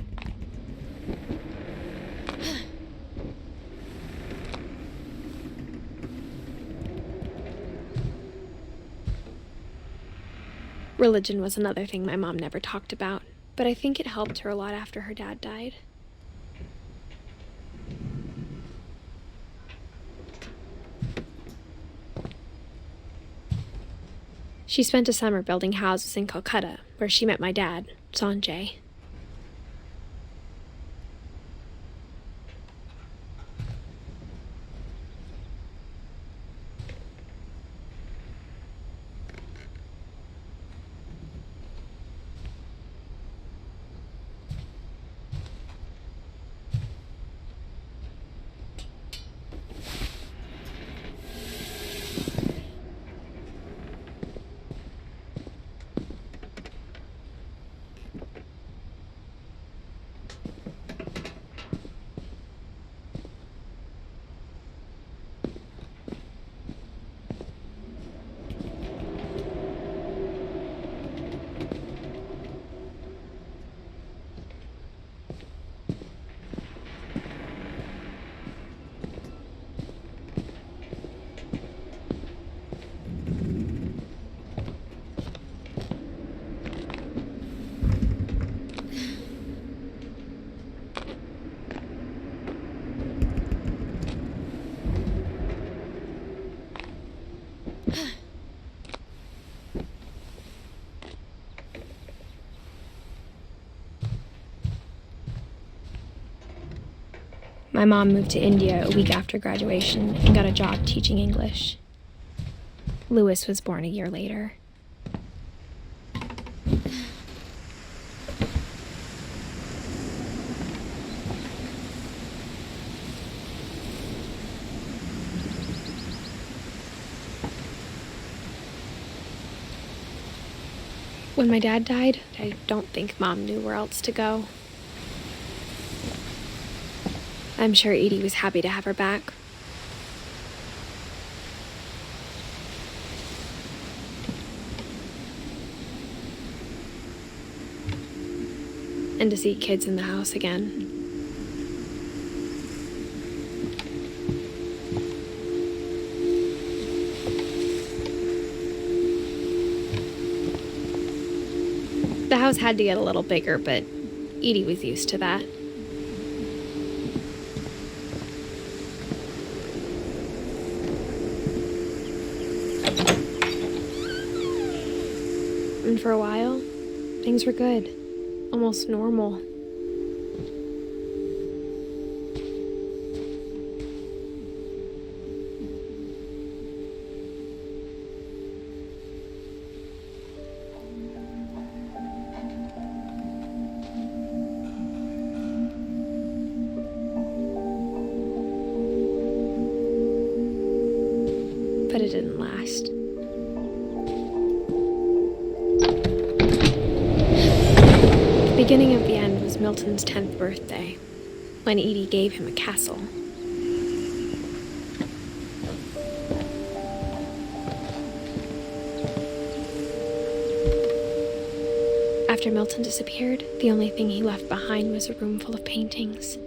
Religion was another thing my mom never talked about, but I think it helped her a lot after her dad died. She spent a summer building houses in Calcutta, where she met my dad, Sanjay. My mom moved to India a week after graduation and got a job teaching English. Louis was born a year later. When my dad died, I don't think Mom knew where else to go. I'm sure Edie was happy to have her back. and to see kids in the house again. The house had to get a little bigger, but Edie was used to that. And for a while, things were good, almost normal. But it didn't last. The beginning of the end was Milton's 10th birthday, when Edie gave him a castle. After Milton disappeared, the only thing he left behind was a room full of paintings.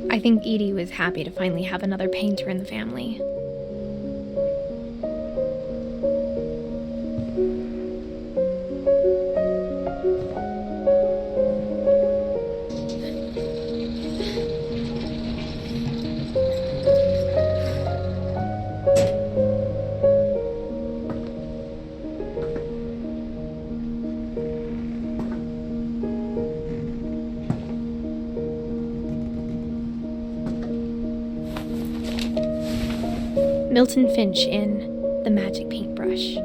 I think Edie was happy to finally have another painter in the family. Milton Finch in The Magic Paintbrush.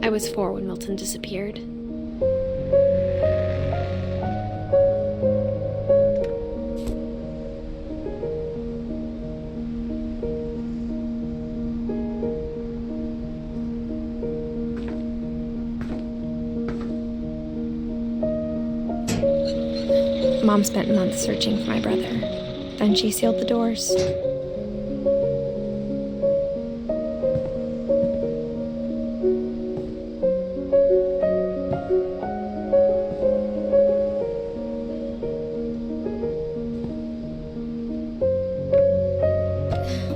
I was 4 when Milton disappeared. Mom spent months searching for my brother. Then she sealed the doors.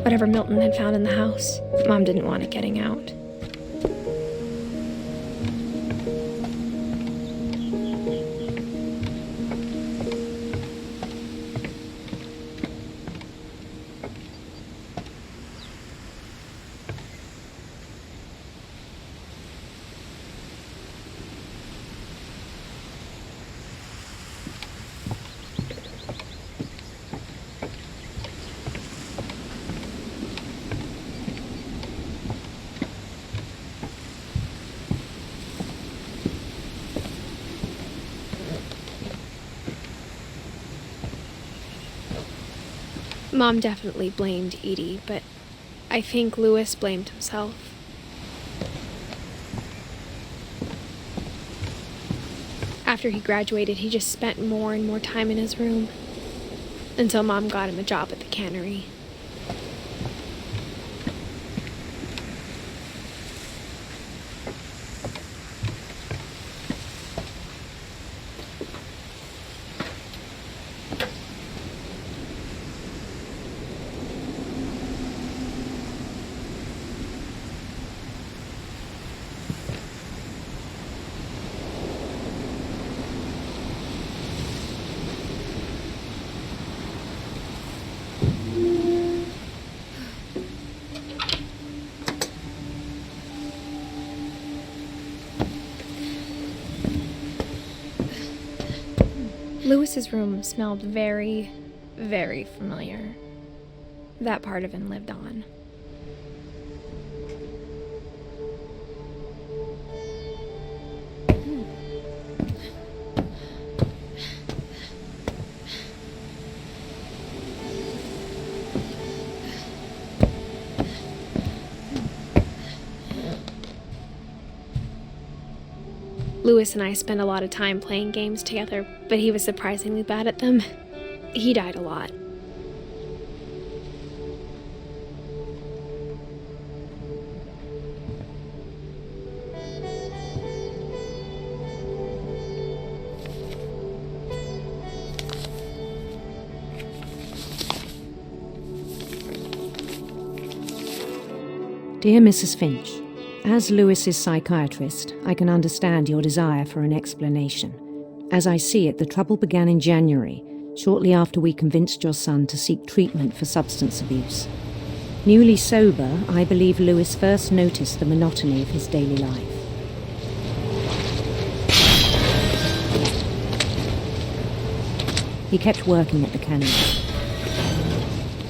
Whatever Milton had found in the house, Mom didn't want it getting out. Mom definitely blamed Edie, but I think Louis blamed himself. After he graduated, he just spent more and more time in his room, until Mom got him a job at the cannery. Lewis's room smelled very, very familiar. That part of him lived on. Lewis and I spent a lot of time playing games together, but he was surprisingly bad at them. He died a lot. Dear Mrs. Finch, as Lewis's psychiatrist, I can understand your desire for an explanation. As I see it, the trouble began in January, shortly after we convinced your son to seek treatment for substance abuse. Newly sober, I believe Lewis first noticed the monotony of his daily life. He kept working at the cannery,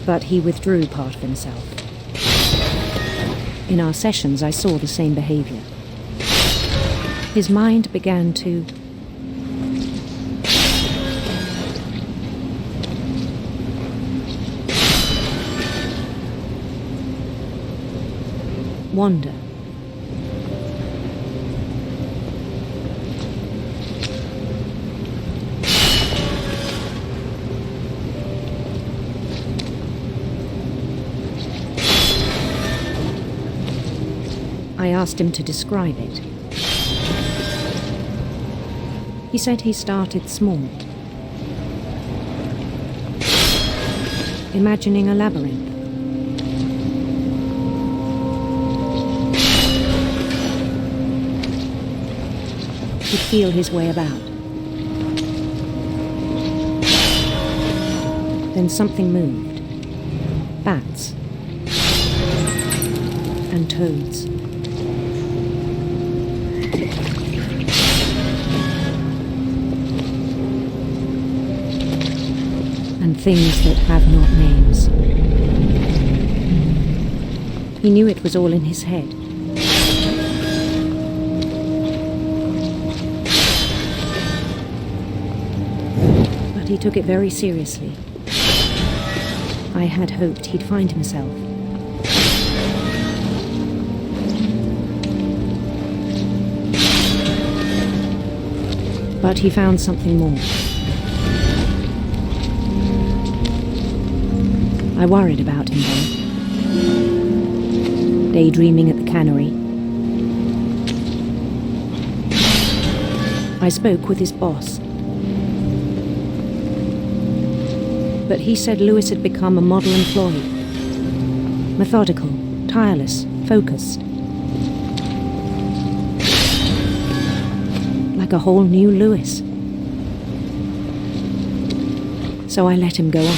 but he withdrew part of himself. In our sessions, I saw the same behavior. His mind began to wander. I asked him to describe it. He said he started small, imagining a labyrinth. He'd feel his way about. Then something moved. Bats and toads. And things that have not names. He knew it was all in his head. But he took it very seriously. I had hoped he'd find himself. But he found something more. I worried about him then. Daydreaming at the cannery. I spoke with his boss. But he said Lewis had become a model employee. Methodical, tireless, focused. Like a whole new Lewis. So I let him go on.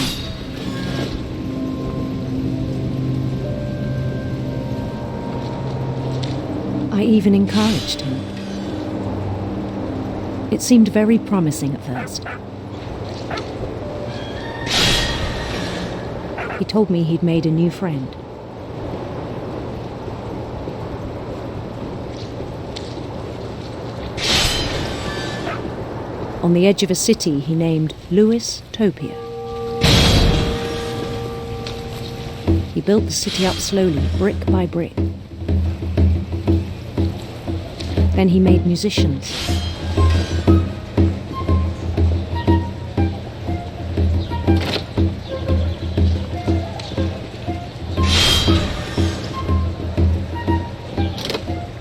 I even encouraged him. It seemed very promising at first. He told me he'd made a new friend. On the edge of a city he named Lewis Topia. He built the city up slowly, brick by brick. Then he made musicians.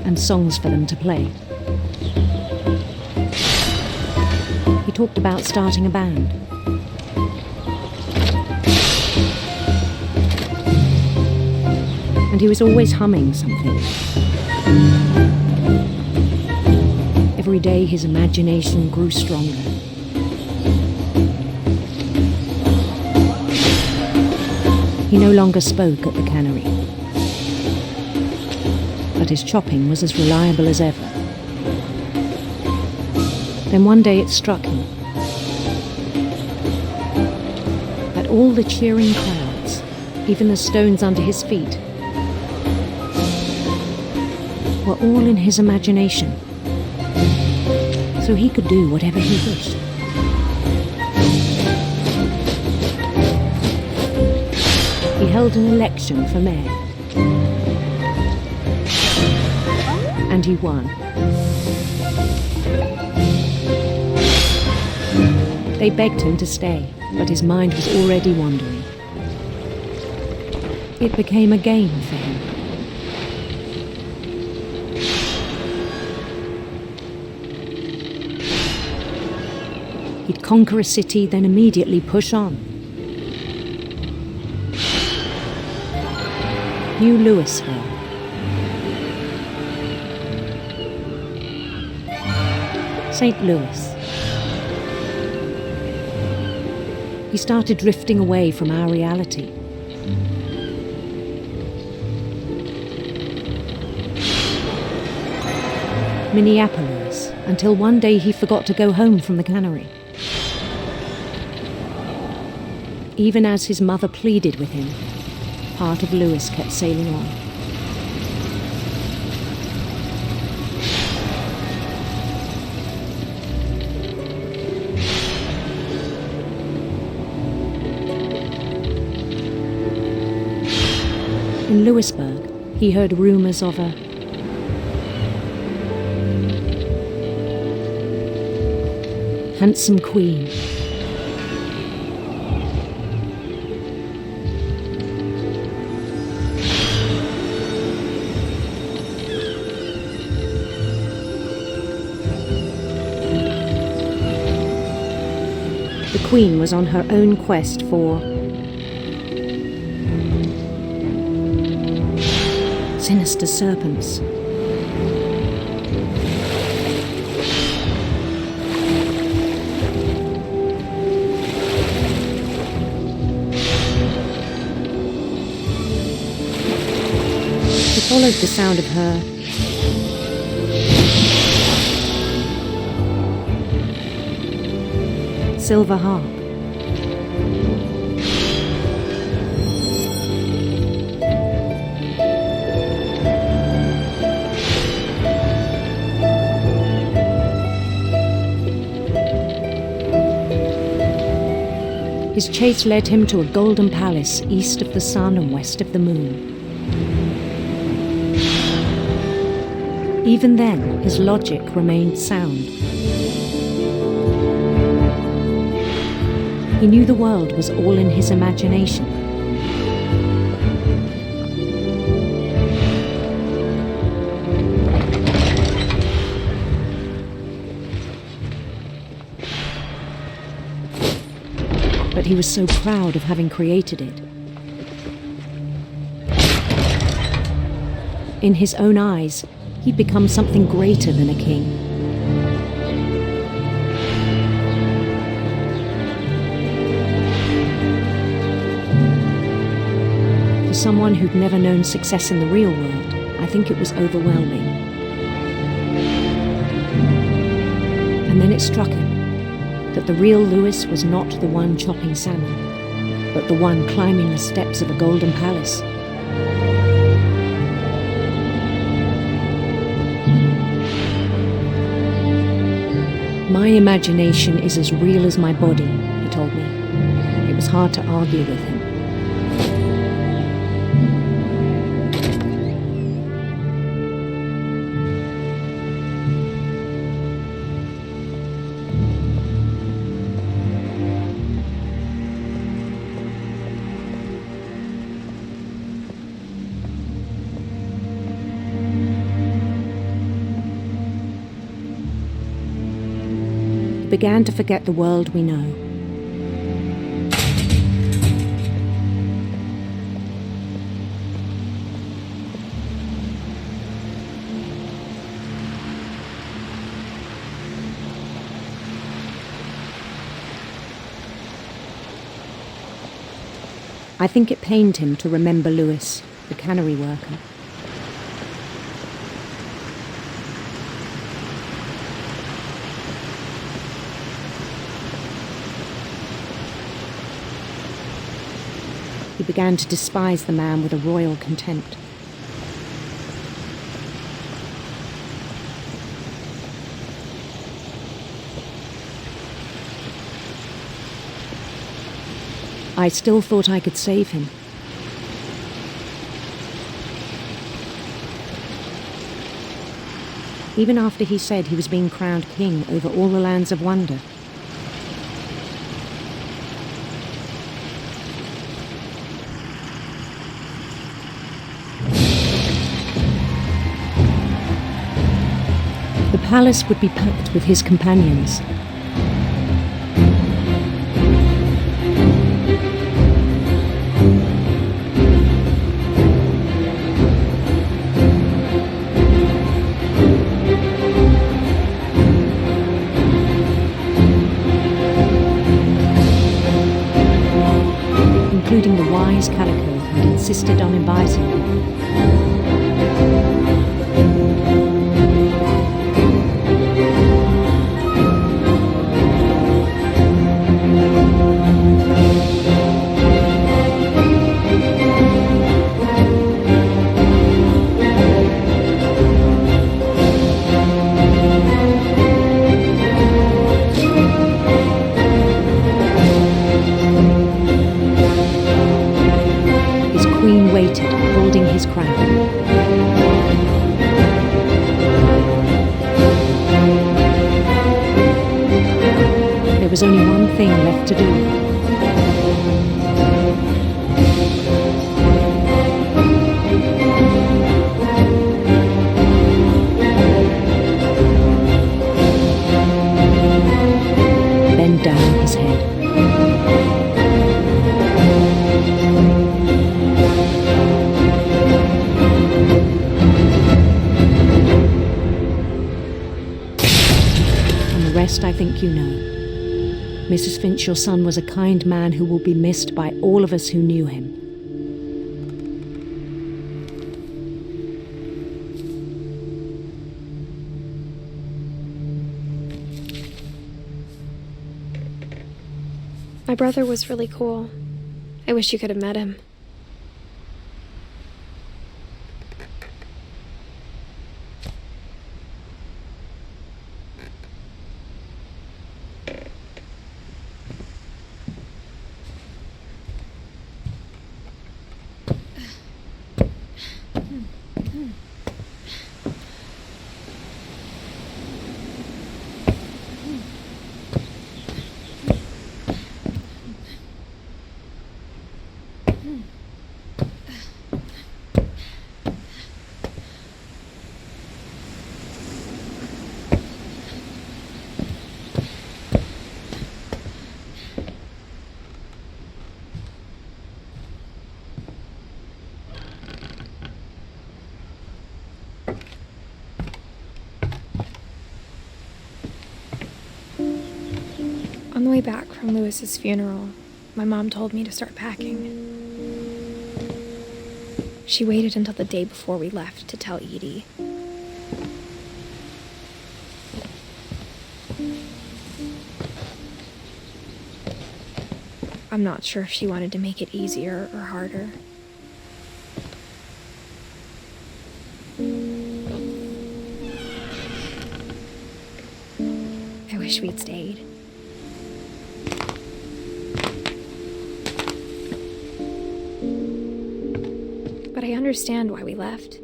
And songs for them to play. He talked about starting a band. And he was always humming something. Every day his imagination grew stronger. He no longer spoke at the cannery, but his chopping was as reliable as ever. Then one day it struck him. all the cheering crowds, even the stones under his feet, were all in his imagination, so he could do whatever he wished. He held an election for mayor, and he won. They begged him to stay, but his mind was already wandering. It became a game for him. He'd conquer a city, then immediately push on. New Louisville. St. Louis. He started drifting away from our reality. Minneapolis, until one day he forgot to go home from the cannery. Even as his mother pleaded with him, part of Louis kept sailing on. In Louisburg, he heard rumors of a handsome queen. The queen was on her own quest for sinister serpents. He followed the sound of her silver harp. His chase led him to a golden palace east of the sun and west of the moon. Even then, his logic remained sound. He knew the world was all in his imagination. But he was so proud of having created it. In his own eyes, he'd become something greater than a king. For someone who'd never known success in the real world, I think it was overwhelming. And then it struck him that the real Louis was not the one chopping salmon, but the one climbing the steps of a golden palace. My imagination is as real as my body, he told me. It was hard to argue with him. Began to forget the world we know. I think it pained him to remember Louis, the cannery worker. He began to despise the man with a royal contempt. I still thought I could save him. Even after he said he was being crowned king over all the lands of wonder. The palace would be packed with his companions. Including the wise Calico who insisted on inviting him. Waited, holding his crown. There was only one thing left to do. Bend down his head. I think you know. Mrs. Finch, your son was a kind man who will be missed by all of us who knew him. My brother was really cool. I wish you could have met him. On the way back from Lewis's funeral, my mom told me to start packing. She waited until the day before we left to tell Edie. I'm not sure if she wanted to make it easier or harder. I wish we'd stayed. But I understand why we left.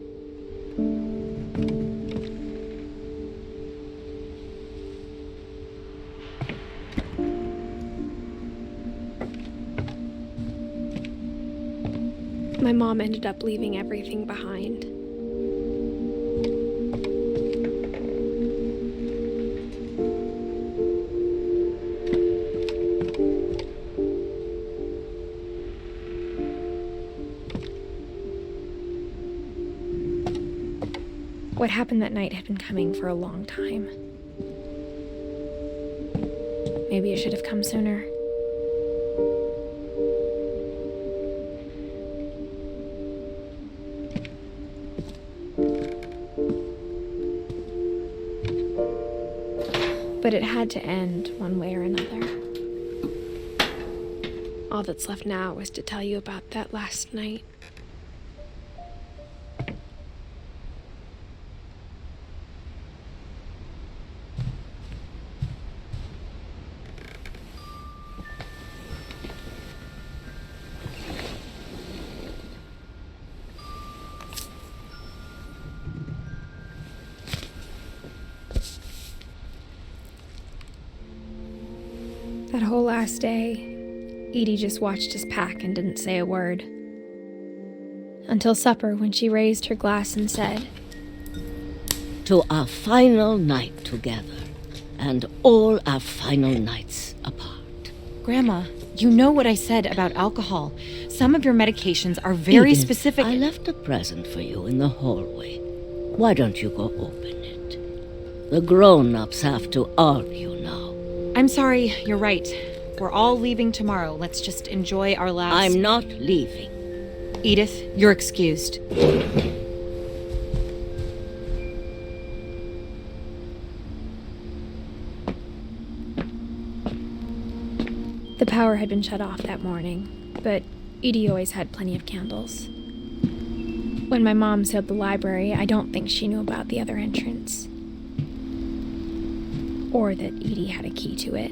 My mom ended up leaving everything behind. What happened that night had been coming for a long time. Maybe it should have come sooner. But it had to end one way or another. All that's left now was to tell you about that last night. That whole last day, Edie just watched us pack and didn't say a word. Until supper, when she raised her glass and said, "To our final night together, and all our final nights apart." Grandma, you know what I said about alcohol. Some of your medications are very Edith, specific. I left a present for you in the hallway. Why don't you go open it? The grown-ups have to argue now. I'm sorry, you're right. We're all leaving tomorrow. Let's just enjoy our last... I'm not leaving. Edith, you're excused. The power had been shut off that morning, but Edie always had plenty of candles. When my mom sealed the library, I don't think she knew about the other entrance. Or that Edie had a key to it.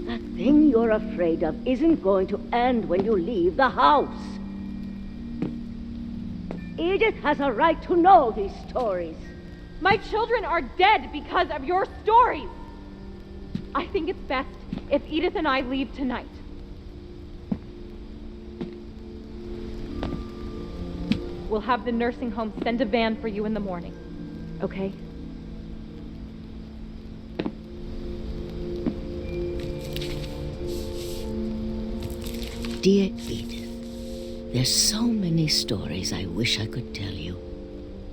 That thing you're afraid of isn't going to end when you leave the house. Edith has a right to know these stories. My children are dead because of your stories. I think it's best if Edith and I leave tonight. We'll have the nursing home send a van for you in the morning, okay? Dear Edith, there's so many stories I wish I could tell you,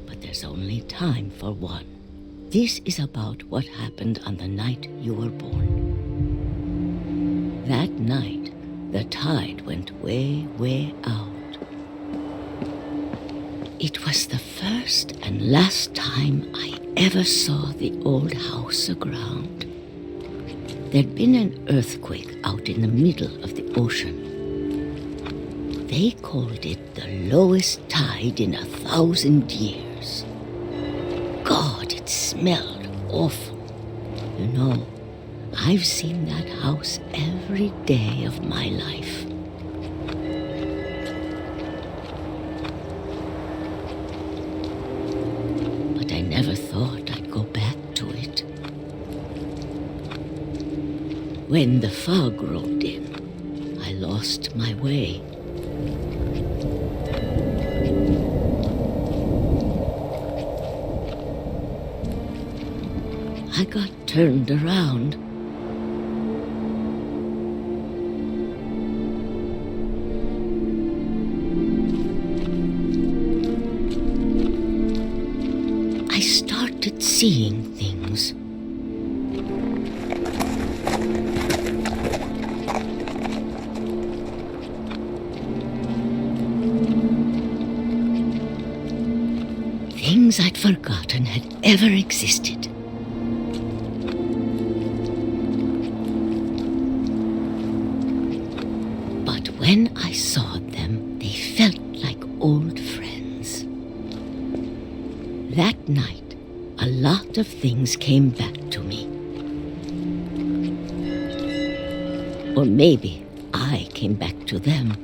but there's only time for one. This is about what happened on the night you were born. That night, the tide went way, way out. It was the first and last time I ever saw the old house aground. There'd been an earthquake out in the middle of the ocean. They called it the lowest tide in 1,000 years. God, it smelled awful. You know, I've seen that house every day of my life. But I never thought I'd go back to it. When the fog rolled in, I lost my way. I got turned around. I started seeing things. Things I'd forgotten had ever existed. When I saw them, they felt like old friends. That night, a lot of things came back to me. Or maybe I came back to them.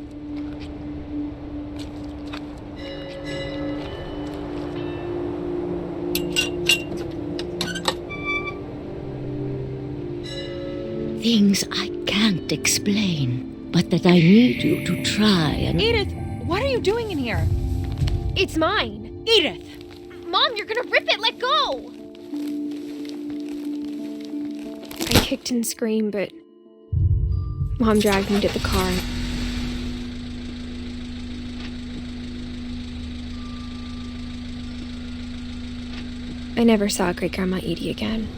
Things I can't explain. But that I need you to try and... Edith, what are you doing in here? It's mine. Edith! Mom, you're gonna rip it! Let go! I kicked and screamed, but Mom dragged me to the car. I never saw Great-Grandma Edie again.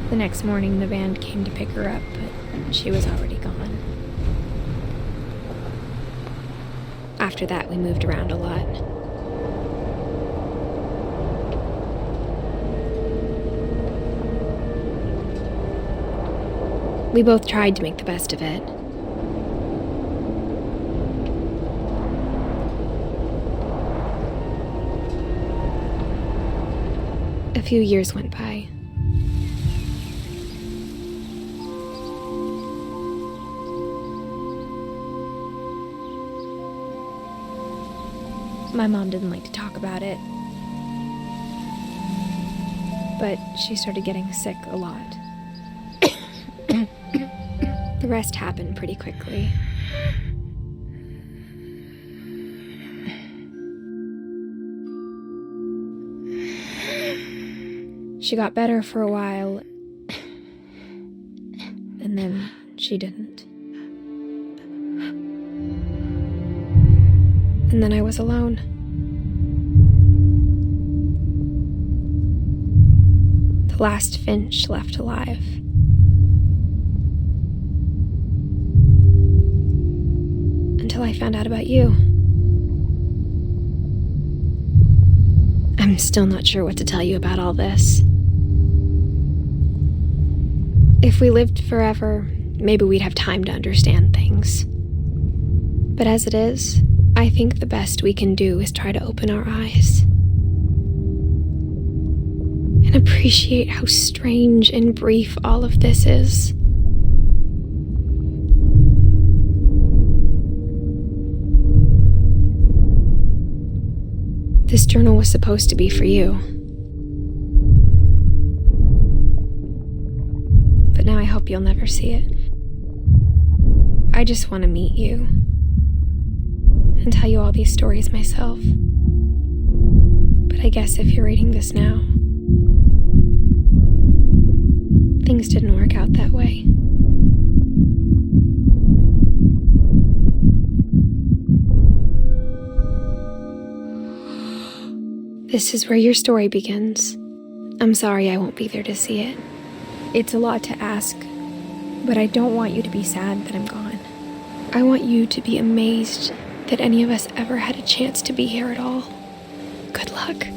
The next morning, the band came to pick her up, but she was already gone. After that, we moved around a lot. We both tried to make the best of it. A few years went by. My mom didn't like to talk about it, but she started getting sick a lot. The rest happened pretty quickly. She got better for a while, and then she didn't. And then I was alone. The last Finch left alive. Until I found out about you. I'm still not sure what to tell you about all this. If we lived forever, maybe we'd have time to understand things. But as it is, I think the best we can do is try to open our eyes and appreciate how strange and brief all of this is. This journal was supposed to be for you. But now I hope you'll never see it. I just want to meet you and tell you all these stories myself. But I guess if you're reading this now, things didn't work out that way. This is where your story begins. I'm sorry I won't be there to see it. It's a lot to ask, but I don't want you to be sad that I'm gone. I want you to be amazed that any of us ever had a chance to be here at all. Good luck.